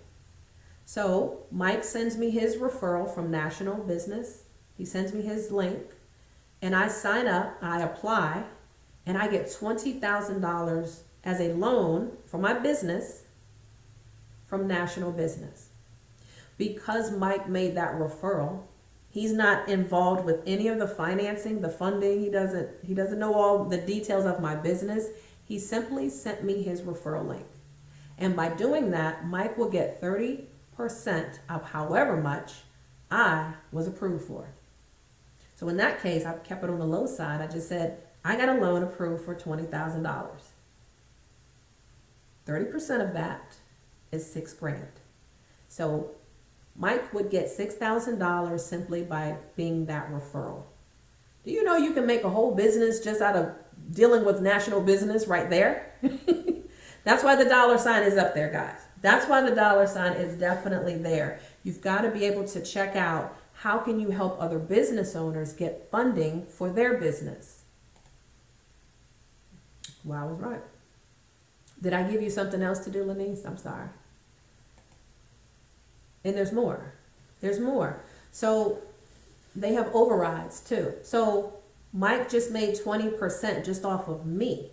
So Mike sends me his referral from National Business. He sends me his link, and I sign up, I apply, and I get $20,000 as a loan for my business from National Business. Because Mike made that referral, he's not involved with any of the financing, the funding. He doesn't know all the details of my business. He simply sent me his referral link. And by doing that, Mike will get 30% of however much I was approved for. So in that case, I kept it on the low side. I just said, I got a loan approved for $20,000. 30% of that is $6,000. So Mike would get $6,000 simply by being that referral. Do you know you can make a whole business just out of dealing with national business right there? That's why the dollar sign is up there, guys. That's why the dollar sign is definitely there. You've got to be able to check out how can you help other business owners get funding for their business. Well, I was right. Did I give you something else to do, Lenise? I'm sorry. And there's more. There's more. So they have overrides too. So Mike just made 20% just off of me.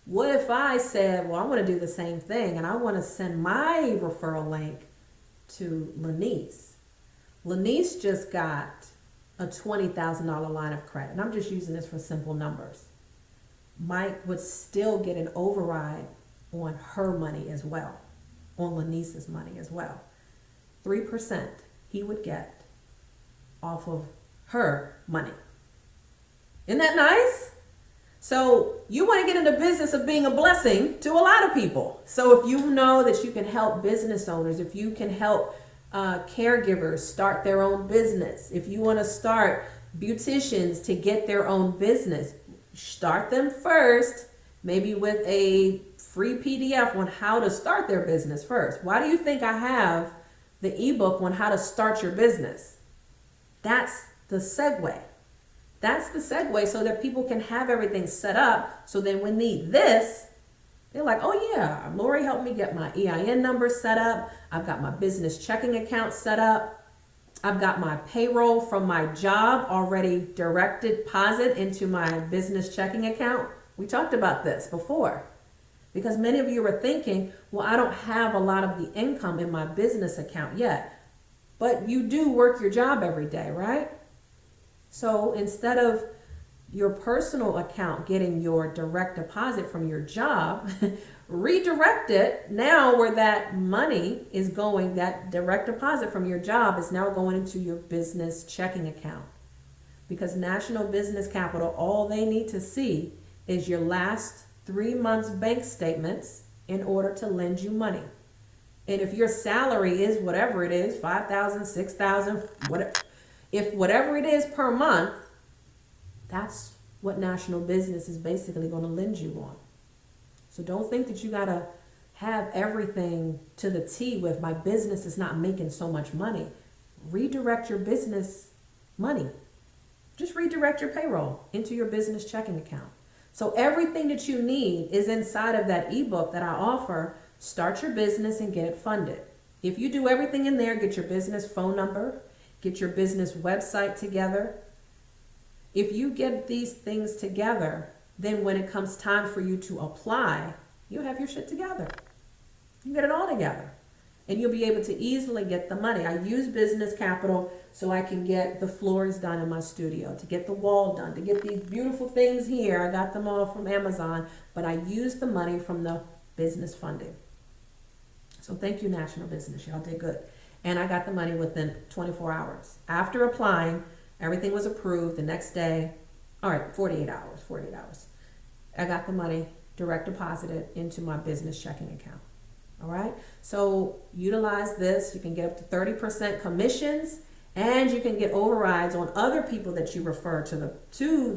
What if I said, well, I want to do the same thing and I want to send my referral link to Lenise. Lenise just got a $20,000 line of credit. And I'm just using this for simple numbers. Mike would still get an override on her money as well, on Lenise's money as well. 3% he would get off of her money. Isn't that nice? So you want to get in the business of being a blessing to a lot of people. So if you know that you can help business owners, if you can help caregivers start their own business, if you want to start beauticians to get their own business, start them first, maybe with a free PDF on how to start their business first. Why do you think I have the ebook on how to start your business? That's the segue. That's the segue so that people can have everything set up. So then when they need this, they're like, oh yeah, Lorie helped me get my EIN number set up. I've got my business checking account set up. I've got my payroll from my job already direct deposit into my business checking account. We talked about this before because many of you are thinking, well, I don't have a lot of the income in my business account yet, but you do work your job every day, right? So instead of your personal account getting your direct deposit from your job, redirect it now where that money is going, that direct deposit from your job is now going into your business checking account. Because National Business Capital, all they need to see is your last 3 months bank statements in order to lend you money. And if your salary is whatever it is, $5,000, $6,000, whatever, if whatever it is per month, that's what National Business is basically going to lend you on. So don't think that you got to have everything to the T with my business is not making so much money. Redirect your business money. Just redirect your payroll into your business checking account. So everything that you need is inside of that ebook that I offer. Start your business and get it funded. If you do everything in there, get your business phone number, get your business website together. If you get these things together, then when it comes time for you to apply, you'll have your shit together. You get it all together. And you'll be able to easily get the money. I use business capital so I can get the floors done in my studio, to get the wall done, to get these beautiful things here. I got them all from Amazon, but I use the money from the business funding. So thank you, National Business. Y'all did good. And I got the money within 24 hours. After applying, everything was approved the next day. All right, 48 hours. I got the money direct deposited into my business checking account. All right, so utilize this. You can get up to 30% commissions and you can get overrides on other people that you refer to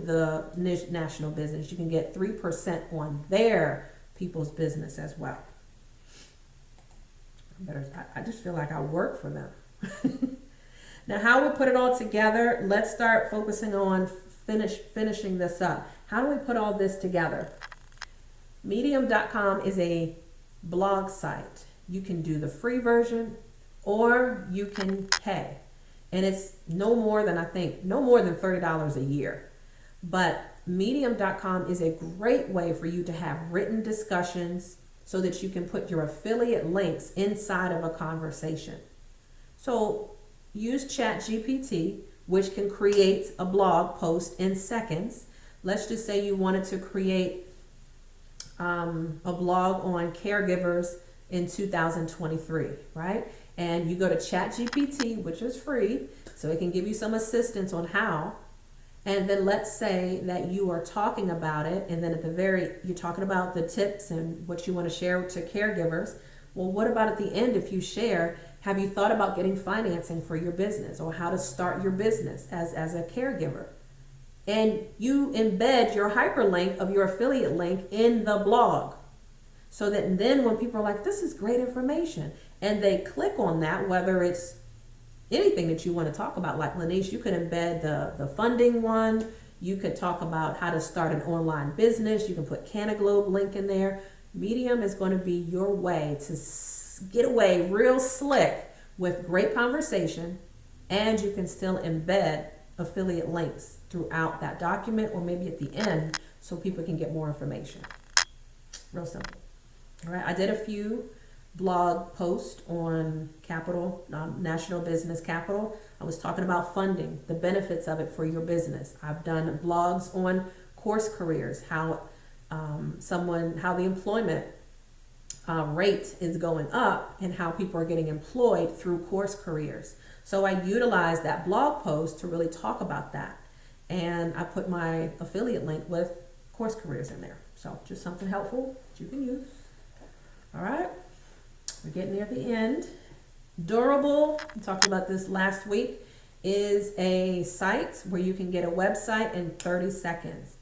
the national business. You can get 3% on their people's business as well. I just feel like I work for them. Now, how we put it all together, let's start focusing on finishing this up. How do we put all this together? Medium.com is a blog site. You can do the free version or you can pay. And it's no more than $30 a year. But Medium.com is a great way for you to have written discussions so that you can put your affiliate links inside of a conversation. So use ChatGPT, which can create a blog post in seconds. Let's just say you wanted to create a blog on caregivers in 2023, right? And you go to ChatGPT, which is free, so it can give you some assistance on how. And then let's say that you are talking about it, and then you're talking about the tips and what you want to share to caregivers. Well, what about at the end if you share, Have you thought about getting financing for your business or how to start your business as a caregiver? And you embed your hyperlink of your affiliate link in the blog. So that then when people are like, this is great information, and they click on that, whether it's anything that you want to talk about, like Lanice, you could embed the funding one. You could talk about how to start an online business. You can put Canaglobe link in there. Medium is going to be your way to get away real slick with great conversation, and you can still embed affiliate links throughout that document or maybe at the end so people can get more information. Real simple. All right, I did a few blog posts on Capital, National Business Capital. I was talking about funding, the benefits of it for your business. I've done blogs on course careers, how the employment rate is going up and how people are getting employed through course careers. So I utilized that blog post to really talk about that. And I put my affiliate link with course careers in there. So just something helpful that you can use. All right, we're getting near the end. Durable, we talked about this last week, is a site where you can get a website in 30 seconds.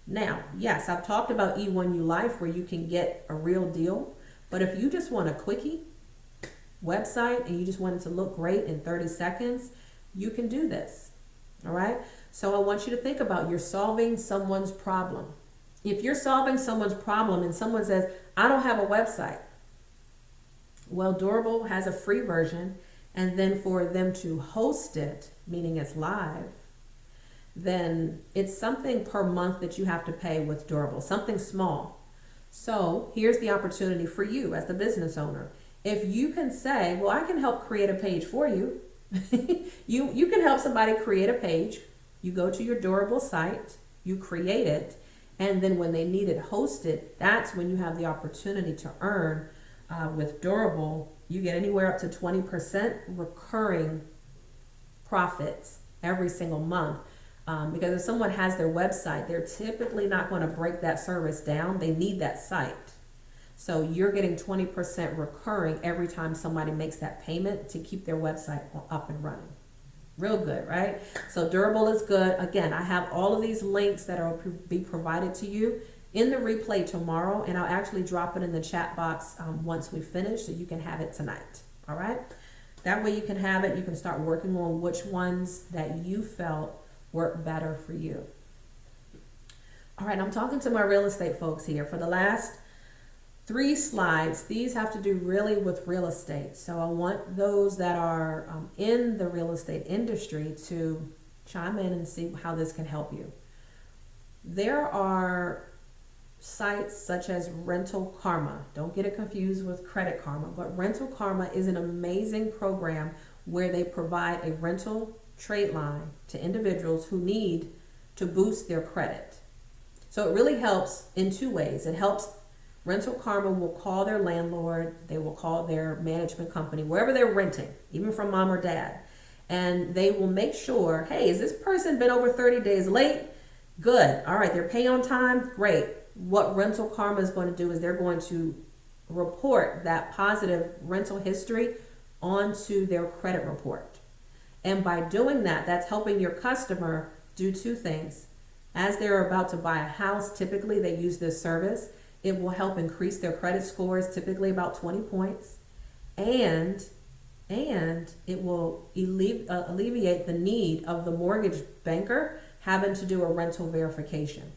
Now, yes, I've talked about E1U Life where you can get a real deal, but if you just want a quickie website and you just want it to look great in 30 seconds, you can do this. All right, so I want you to think about you're solving someone's problem. If you're solving someone's problem and someone says, I don't have a website, well, Durable has a free version, and then for them to host it, meaning it's live, then it's something per month that you have to pay with Durable, something small. So here's the opportunity for you as the business owner. If you can say, well, I can help create a page for you. You can help somebody create a page. You go to your Durable site, you create it, and then when they need it hosted, that's when you have the opportunity to earn with Durable. You get anywhere up to 20% recurring profits every single month. Because if someone has their website, they're typically not going to break that service down. They need that site. So you're getting 20% recurring every time somebody makes that payment to keep their website up and running. Real good, right? So Durable is good. Again, I have all of these links that will be provided to you in the replay tomorrow, and I'll actually drop it in the chat box once we finish so you can have it tonight. All right? That way you can have it. You can start working on which ones that you felt work better for you. All right, I'm talking to my real estate folks here. For the last 3 slides, these have to do really with real estate. So I want those that are in the real estate industry to chime in and see how this can help you. There are sites such as Rental Karma. Don't get it confused with Credit Karma, but Rental Karma is an amazing program where they provide a rental trade line to individuals who need to boost their credit. So it really helps in 2 ways. It helps. Rental Karma will call their landlord, they will call their management company, wherever they're renting, even from mom or dad, and they will make sure, hey, has this person been over 30 days late? Good. All right, they're paying on time? Great. What Rental Karma is going to do is they're going to report that positive rental history onto their credit report. And by doing that, that's helping your customer do 2 things. As they're about to buy a house, typically they use this service. It will help increase their credit scores, typically about 20 points. And it will alleviate the need of the mortgage banker having to do a rental verification,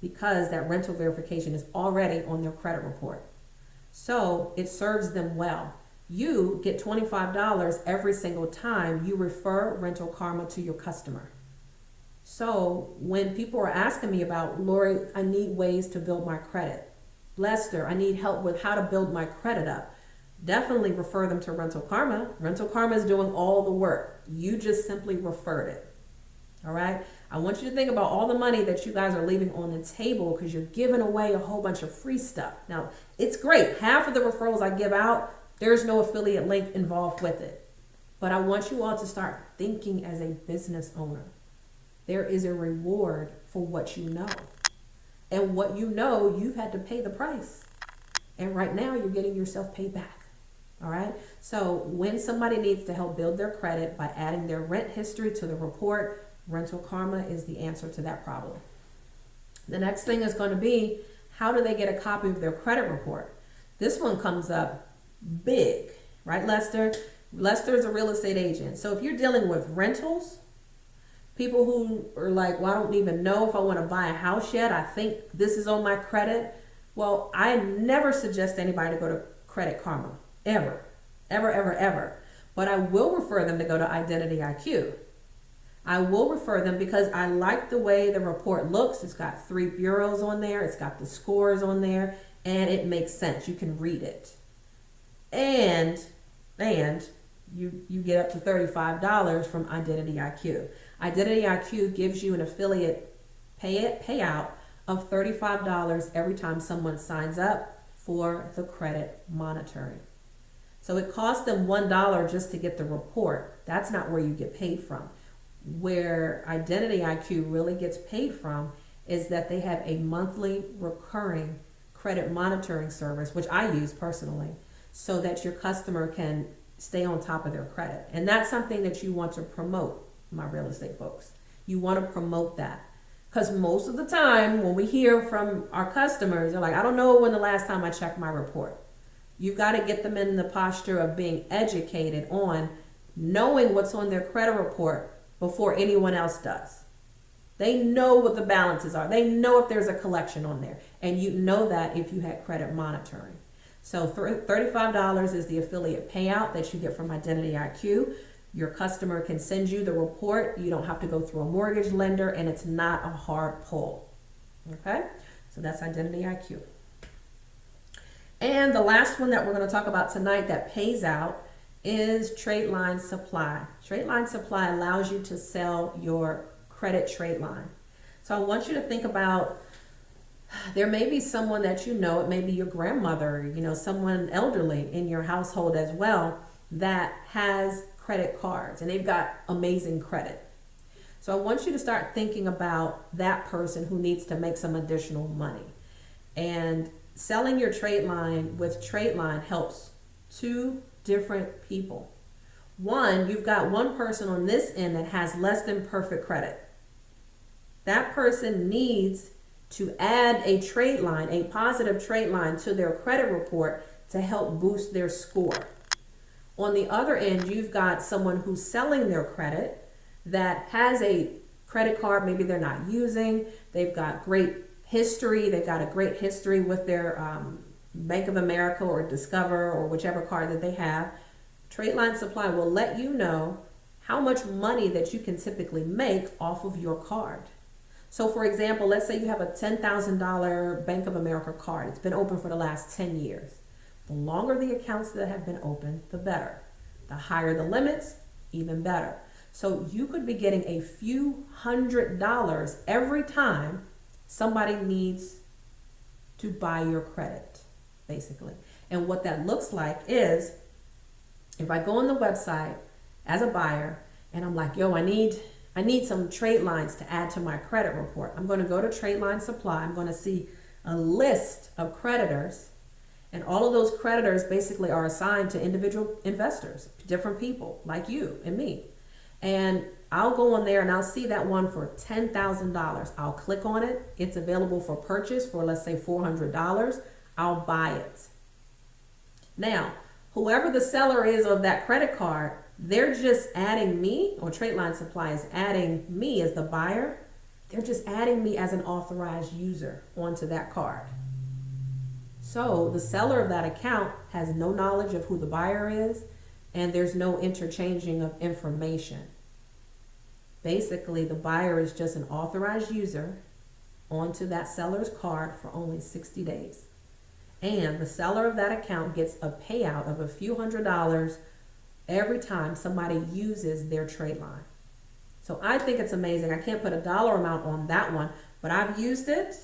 because that rental verification is already on their credit report. So it serves them well. You get $25 every single time you refer Rental Karma to your customer. So when people are asking me about, Lorie, I need ways to build my credit. Lester, I need help with how to build my credit up. Definitely refer them to Rental Karma. Rental Karma is doing all the work. You just simply referred it. All right. I want you to think about all the money that you guys are leaving on the table because you're giving away a whole bunch of free stuff. Now, it's great. Half of the referrals I give out, there's no affiliate link involved with it. But I want you all to start thinking as a business owner. There is a reward for what you know. And what you know, you've had to pay the price. And right now, you're getting yourself paid back. All right. So when somebody needs to help build their credit by adding their rent history to the report, Rental Karma is the answer to that problem. The next thing is going to be, how do they get a copy of their credit report? This one comes up big, right, Lester? Lester's a real estate agent. So if you're dealing with rentals, people who are like, well, I don't even know if I want to buy a house yet. I think this is on my credit. Well, I never suggest anybody to go to Credit Karma, ever, ever, ever, ever. But I will refer them to go to Identity IQ. I will refer them because I like the way the report looks. It's got 3 bureaus on there. It's got the scores on there, and it makes sense. You can read it. And you get up to $35 from Identity IQ. Identity IQ gives you an affiliate payout of $35 every time someone signs up for the credit monitoring. So it costs them $1 just to get the report. That's not where you get paid from. Where Identity IQ really gets paid from is that they have a monthly recurring credit monitoring service, which I use personally, so that your customer can stay on top of their credit. And that's something that you want to promote, my real estate folks. You want to promote that. Because most of the time when we hear from our customers, they're like, I don't know when the last time I checked my report. You've got to get them in the posture of being educated on knowing what's on their credit report before anyone else does. They know what the balances are. They know if there's a collection on there. And you know that if you had credit monitoring. So $35 is the affiliate payout that you get from Identity IQ. Your customer can send you the report. You don't have to go through a mortgage lender, and it's not a hard pull. Okay? So that's Identity IQ. And the last one that we're going to talk about tonight that pays out is Trade Line Supply. Trade Line Supply allows you to sell your credit trade line. So I want you to think about, there may be someone that you know, it may be your grandmother, you know, someone elderly in your household as well that has credit cards and they've got amazing credit. So I want you to start thinking about that person who needs to make some additional money. And selling your trade line with Trade Line helps 2 different people. One, you've got one person on this end that has less than perfect credit. That person needs to add a trade line, a positive trade line to their credit report to help boost their score. On the other end, you've got someone who's selling their credit that has a credit card maybe they're not using. They've got great history. They've got a great history with their Bank of America or Discover or whichever card that they have. Trade Line Supply will let you know how much money that you can typically make off of your card. So for example, let's say you have a $10,000 Bank of America card. It's been open for the last 10 years. The longer the accounts that have been open, the better. The higher the limits, even better. So you could be getting a few $100s every time somebody needs to buy your credit, basically. And what that looks like is, if I go on the website as a buyer and I'm like, yo, I need some trade lines to add to my credit report. I'm going to go to Trade Line Supply. I'm going to see a list of creditors, and all of those creditors basically are assigned to individual investors, different people like you and me. And I'll go on there and I'll see that one for $10,000. I'll click on it. It's available for purchase for, let's say, $400. I'll buy it. Now, whoever the seller is of that credit card, they're just adding me, or Trade Line Supply is adding me as the buyer. They're just adding me as an authorized user onto that card. So the seller of that account has no knowledge of who the buyer is, and there's no interchanging of information. Basically, the buyer is just an authorized user onto that seller's card for only 60 days. And the seller of that account gets a payout of a few $100s every time somebody uses their trade line. So I think it's amazing. I can't put a dollar amount on that one, but I've used it.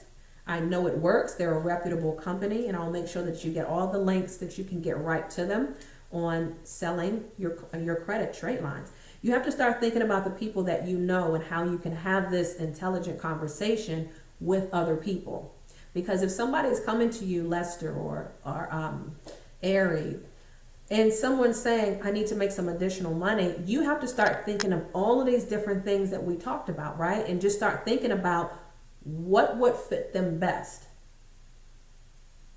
I know it works. They're a reputable company, and I'll make sure that you get all the links that you can get right to them on selling your credit trade lines. You have to start thinking about the people that you know and how you can have this intelligent conversation with other people. Because if somebody is coming to you, Lester or Ari, and someone's saying, I need to make some additional money, you have to start thinking of all of these different things that we talked about, right? And just start thinking about what would fit them best.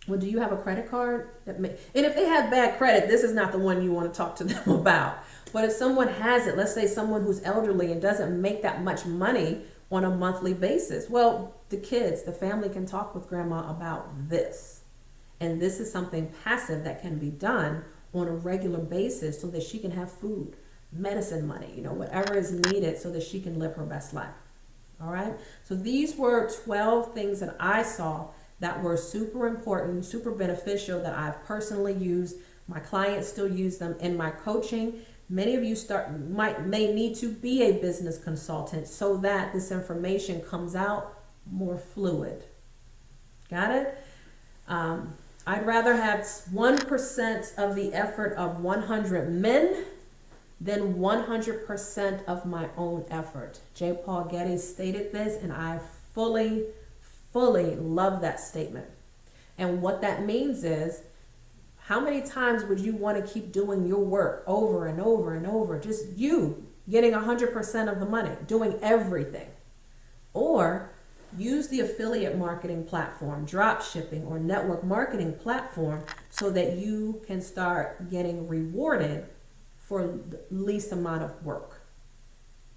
Well, do you have a credit card? And if they have bad credit, this is not the one you want to talk to them about. But if someone has it, let's say someone who's elderly and doesn't make that much money on a monthly basis, well, the kids, the family can talk with grandma about this. And this is something passive that can be done on a regular basis so that she can have food, medicine money, you know, whatever is needed so that she can live her best life. All right. So these were 12 things that I saw that were super important, super beneficial, that I've personally used. My clients still use them in my coaching. Many of you may need to be a business consultant so that this information comes out more fluid. Got it? I'd rather have 1% of the effort of 100 men than 100% of my own effort. J. Paul Getty stated this, and I fully love that statement. And what that means is, how many times would you want to keep doing your work over and over and over? Just you getting 100% of the money, doing everything. Or use the affiliate marketing platform, drop shipping, or network marketing platform so that you can start getting rewarded for the least amount of work.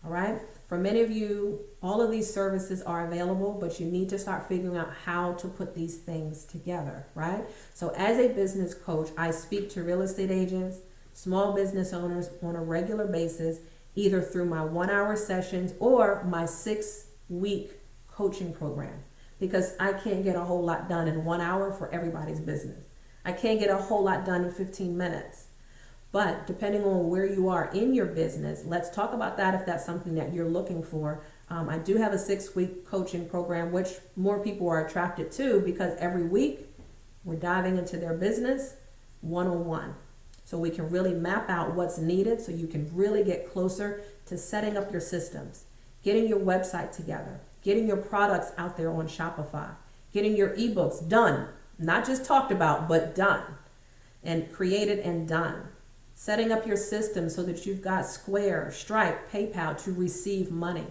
All right. For many of you, all of these services are available, but you need to start figuring out how to put these things together, right? So as a business coach, I speak to real estate agents, small business owners on a regular basis, either through my 1-hour sessions or my 6-week coaching program, because I can't get a whole lot done in 1 hour for everybody's business. I can't get a whole lot done in 15 minutes. But depending on where you are in your business, let's talk about that if that's something that you're looking for. I do have a 6-week coaching program, which more people are attracted to, because every week we're diving into their business one-on-one. So we can really map out what's needed so you can really get closer to setting up your systems, getting your website together, getting your products out there on Shopify, getting your ebooks done, not just talked about, but done, and created and done. Setting up your system so that you've got Square, Stripe, PayPal to receive money.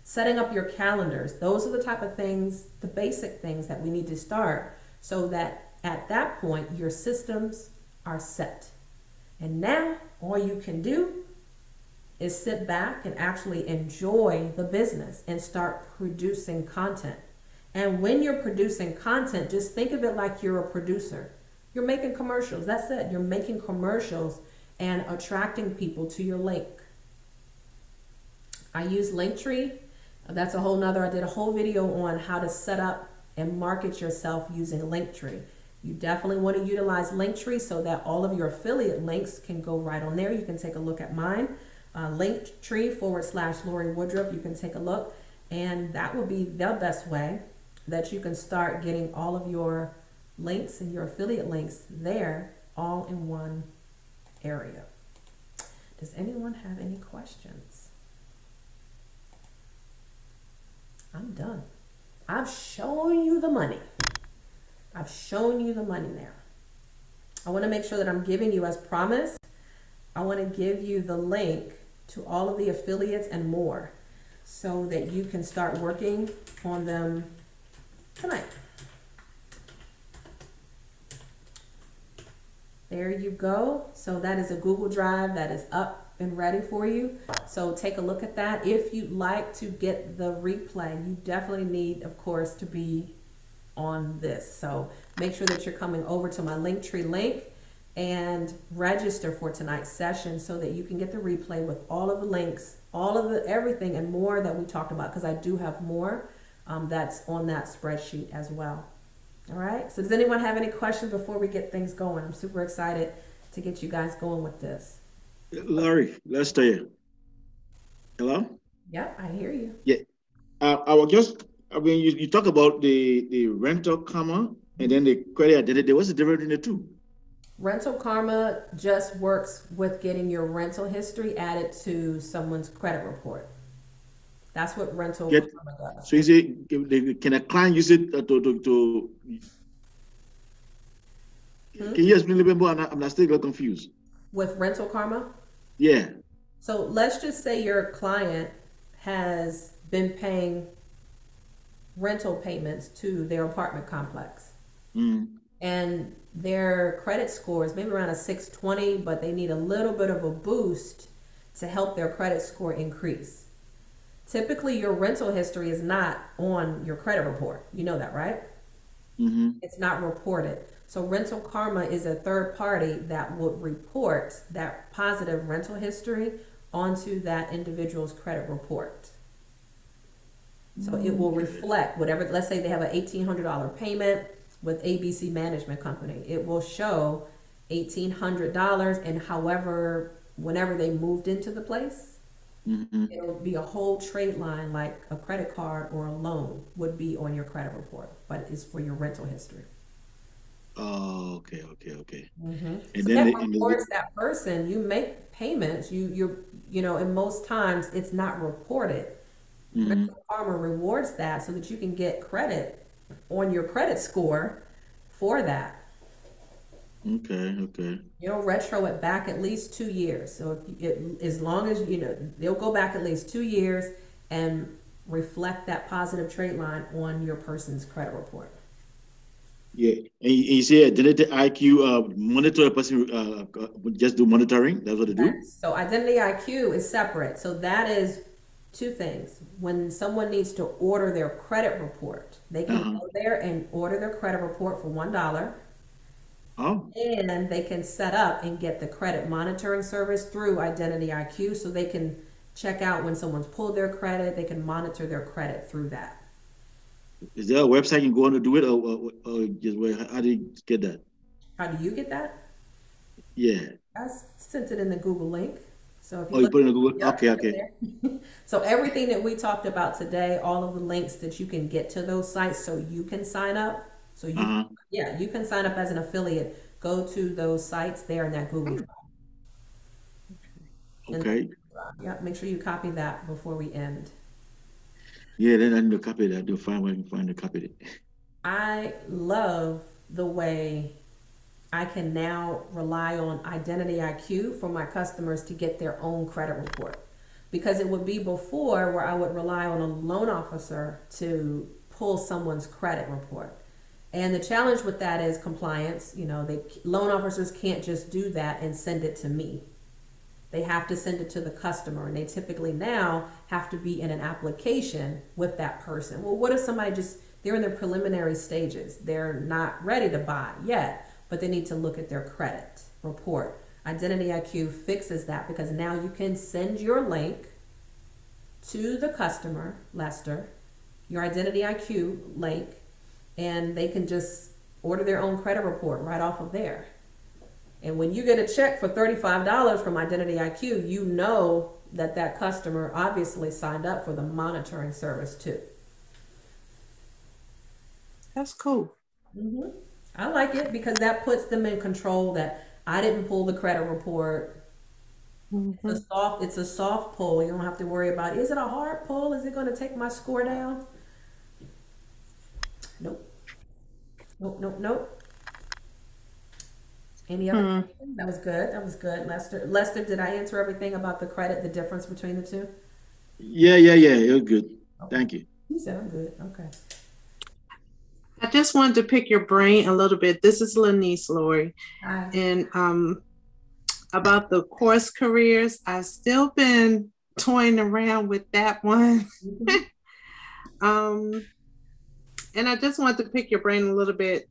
Setting up your calendars. Those are the type of things, the basic things that we need to start so that at that point your systems are set. And now all you can do is sit back and actually enjoy the business and start producing content. And when you're producing content, just think of it like you're a producer. You're making commercials. That's it. You're making commercials and attracting people to your link. I use Linktree. That's a whole nother, I did a whole video on how to set up and market yourself using Linktree. You definitely want to utilize Linktree so that all of your affiliate links can go right on there. You can take a look at mine, Linktree/Lorie Woodruff. You can take a look, and that will be the best way that you can start getting all of your links and your affiliate links there all in one area. Does anyone have any questions? I'm done. I've shown you the money. I've shown you the money now. I want to make sure that I'm giving you, as promised, I want to give you the link to all of the affiliates and more so that you can start working on them tonight. There you go. So that is a Google Drive that is up and ready for you. So take a look at that. If you'd like to get the replay, you definitely need, of course, to be on this. So make sure that you're coming over to my Linktree link and register for tonight's session so that you can get the replay with all of the links, all of the everything and more that we talked about, because I do have more that's on that spreadsheet as well. All right. So does anyone have any questions before we get things going? I'm super excited to get you guys going with this. Lorie, let's stay. Hello? Yep, I hear you. Yeah. I was just, I mean, you talk about the rental karma and then the credit identity. What's the difference in the two? Rental karma just works with getting your rental history added to someone's credit report. That's what rental karma does. So is it, can a client use it to can you explain a little bit more? I'm still a little confused. with Rental Karma. Yeah. So let's just say your client has been paying rental payments to their apartment complex. Mm. And their credit score is maybe around a 620, but they need a little bit of a boost to help their credit score increase. Typically, your rental history is not on your credit report. You know that, right? Mm-hmm. It's not reported. So Rental Karma is a third party that would report that positive rental history onto that individual's credit report. So it will reflect whatever, let's say they have an $1,800 payment with ABC Management Company. It will show $1,800, and however, whenever they moved into the place, Mm-hmm. it'll be a whole trade line like a credit card or a loan would be on your credit report, but it's for your rental history. Oh, okay. Mm-hmm. And So then that and rewards that person. You make payments. You know, and most times it's not reported. mm-hmm. Rental Karma rewards that so that you can get credit on your credit score for that. Okay. You'll retro it back at least 2 years. So as long as you know, they'll go back at least 2 years and reflect that positive trade line on your person's credit report. Yeah, and you say Identity IQ monitor a person just do monitoring. That's what they do. So Identity IQ is separate. So that is two things. When someone needs to order their credit report, they can Uh-huh. go there and order their credit report for $1. Oh, And they can set up and get the credit monitoring service through Identity IQ, so they can check out when someone's pulled their credit. They can monitor their credit through that. is there a website you can go on to do it, or just where? How do you get that? How do you get that? Yeah. I sent it in the Google link. So if you Oh, you look, put it in Google. yep, Okay. right there. So everything that we talked about today, all of the links that you can get to those sites so you can sign up. So you, Uh-huh. yeah, you can sign up as an affiliate. Go to those sites there in that Google Drive. Okay. Yeah, make sure you copy that before we end. Yeah, then I need to copy that. Do find where I can find to copy it. I love the way I can now rely on Identity IQ for my customers to get their own credit report. Because it would be before where I would rely on a loan officer to pull someone's credit report. And the challenge with that is compliance. You know, loan officers can't just do that and send it to me. They have to send it to the customer, and they typically now have to be in an application with that person. Well, what if somebody they're in their preliminary stages. They're not ready to buy yet, but they need to look at their credit report. Identity IQ fixes that because now you can send your link to the customer, Lester, your Identity IQ link, and they can just order their own credit report right off of there. And when you get a check for $35 from Identity IQ, you know that customer obviously signed up for the monitoring service too. That's cool. Mm-hmm. I like it because that puts them in control that I didn't pull the credit report. Mm-hmm. It's a soft pull. You don't have to worry about, is it a hard pull? Is it going to take my score down? Nope. Any other questions? That was good. Lester, did I answer everything about the credit, the difference between the two? Yeah. You're good. Okay. Thank you. You said I'm good. Okay. I just wanted to pick your brain a little bit. This is Lanice, Lorie. Hi. And about the course careers, I've still been toying around with that one. Mm-hmm. And I just wanted to pick your brain a little bit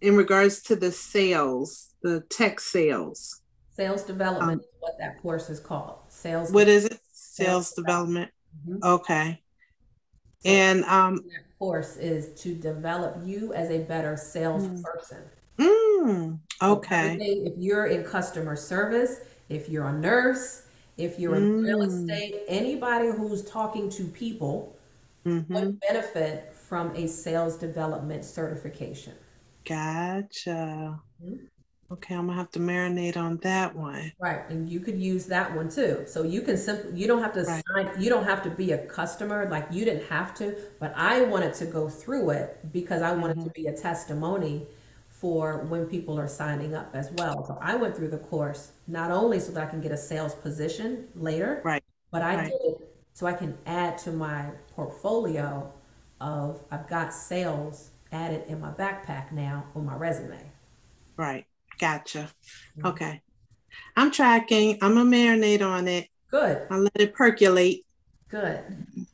in regards to the sales, the tech sales. Sales development is what that course is called. What is it? Sales development. Mm-hmm. Okay. So and that course is to develop you as a better salesperson. Okay. So if you're in customer service, if you're a nurse, if you're in real estate, anybody who's talking to people would benefit from a sales development certification. Gotcha. Okay, I'm gonna have to marinate on that one. Right, and you could use that one too. So you can you don't have to sign, you don't have to be a customer, like you didn't have to, but I wanted to go through it because I wanted to be a testimony for when people are signing up as well. So I went through the course not only so that I can get a sales position later, Right. but I Right. did it so I can add to my portfolio of I've got sales added in my backpack now on my resume. Right. Gotcha. Mhm. Okay. I'm tracking. I'm gonna marinate on it. Good, I'll let it percolate. good.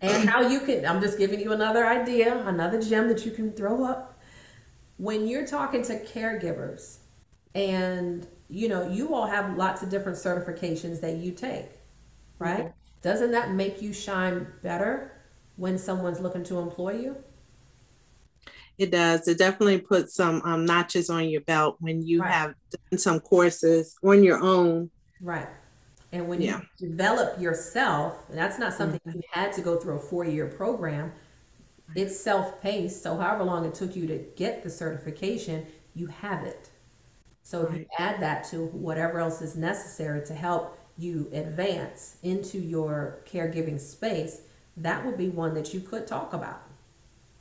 And how you can, I'm just giving you another idea, another gem that you can throw up. When you're talking to caregivers, and you all have lots of different certifications that you take, right? Doesn't that make you shine better when someone's looking to employ you? It does. It definitely puts some notches on your belt when you Right, have done some courses on your own. right. And when you Yeah. develop yourself, and that's not something Mhm. you had to go through a 4-year program, it's self-paced. So however long it took you to get the certification, you have it. So if you Right. add that to whatever else is necessary to help you advance into your caregiving space, that would be one that you could talk about.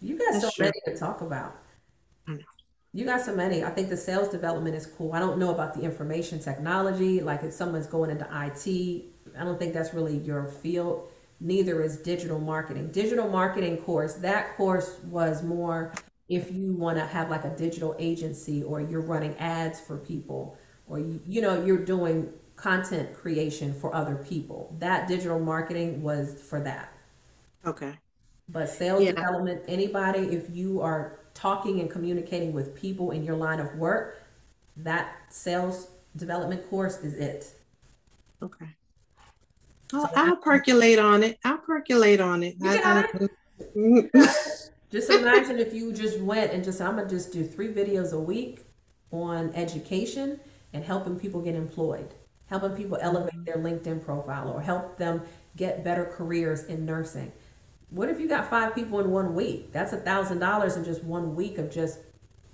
You got so That's true. many to talk about. I know. You got so many. I think the sales development is cool. I don't know about the information technology. Like if someone's going into IT, I don't think that's really your field. Neither is digital marketing. Digital marketing course, that course was more if you want to have like a digital agency or you're running ads for people or you're doing content creation for other people. That digital marketing was for that. Okay. But sales Yeah. development, anybody, if you are talking and communicating with people in your line of work, that sales development course is it. Okay. So I'll percolate on it. I'll percolate on it. you got it. Just imagine if you just went and I'm gonna just do 3 videos a week on education and helping people get employed, helping people elevate their LinkedIn profile or help them get better careers in nursing. What if you got 5 people in 1 week? That's $1,000 in just 1 week of just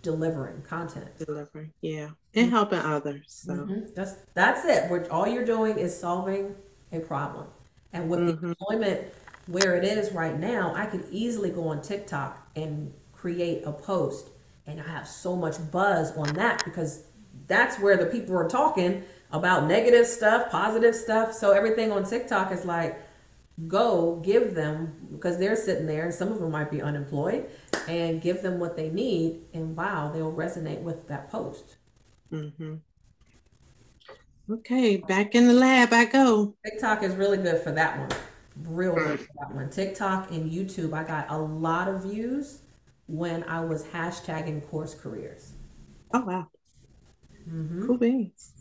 delivering content. Delivering. Yeah. And helping others. So. That's it. All you're doing is solving a problem. And with the employment where it is right now, I could easily go on TikTok and create a post, and I have so much buzz on that because that's where the people are talking about negative stuff, positive stuff. So everything on TikTok is like, go give them, because they're sitting there and some of them might be unemployed, and give them what they need, and wow, they'll resonate with that post. Okay, back in the lab I go. TikTok is really good for that one. Real good for that one. TikTok and YouTube, I got a lot of views when I was hashtagging course careers. Oh wow. Cool beans.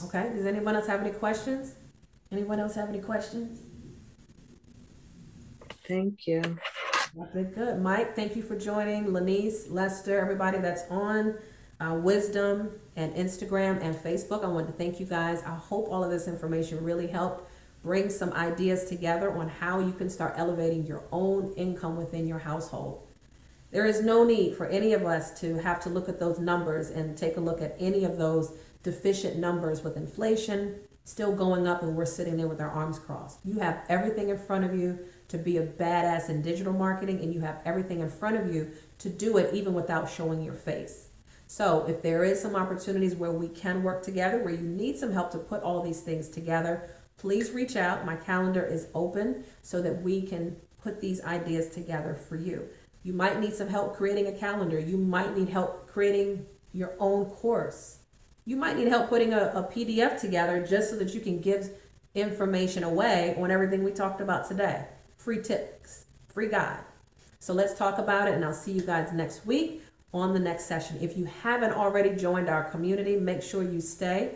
Okay, does anyone else have any questions? Anyone else have any questions? Thank you. Good. Mike, thank you for joining. Lanice, Lester, everybody that's on Wisdom and Instagram and Facebook. I want to thank you guys. I hope all of this information really helped bring some ideas together on how you can start elevating your own income within your household. There is no need for any of us to have to look at those numbers and take a look at any of those deficient numbers with inflation still going up and we're sitting there with our arms crossed. You have everything in front of you to be a badass in digital marketing, and you have everything in front of you to do it even without showing your face. So if there is some opportunities where we can work together, where you need some help to put all these things together, please reach out. My calendar is open so that we can put these ideas together for you. You might need some help creating a calendar. You might need help creating your own course. You might need help putting a PDF together just so that you can give information away on everything we talked about today. Free tips, free guide. So let's talk about it, and I'll see you guys next week on the next session. If you haven't already joined our community, make sure you stay.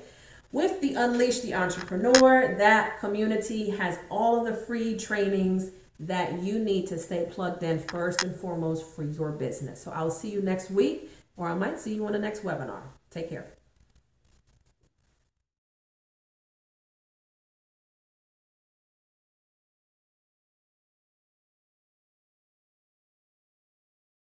With the Unleash the Entrepreneur, that community has all of the free trainings that you need to stay plugged in first and foremost for your business. So I'll see you next week, or I might see you on the next webinar. Take care.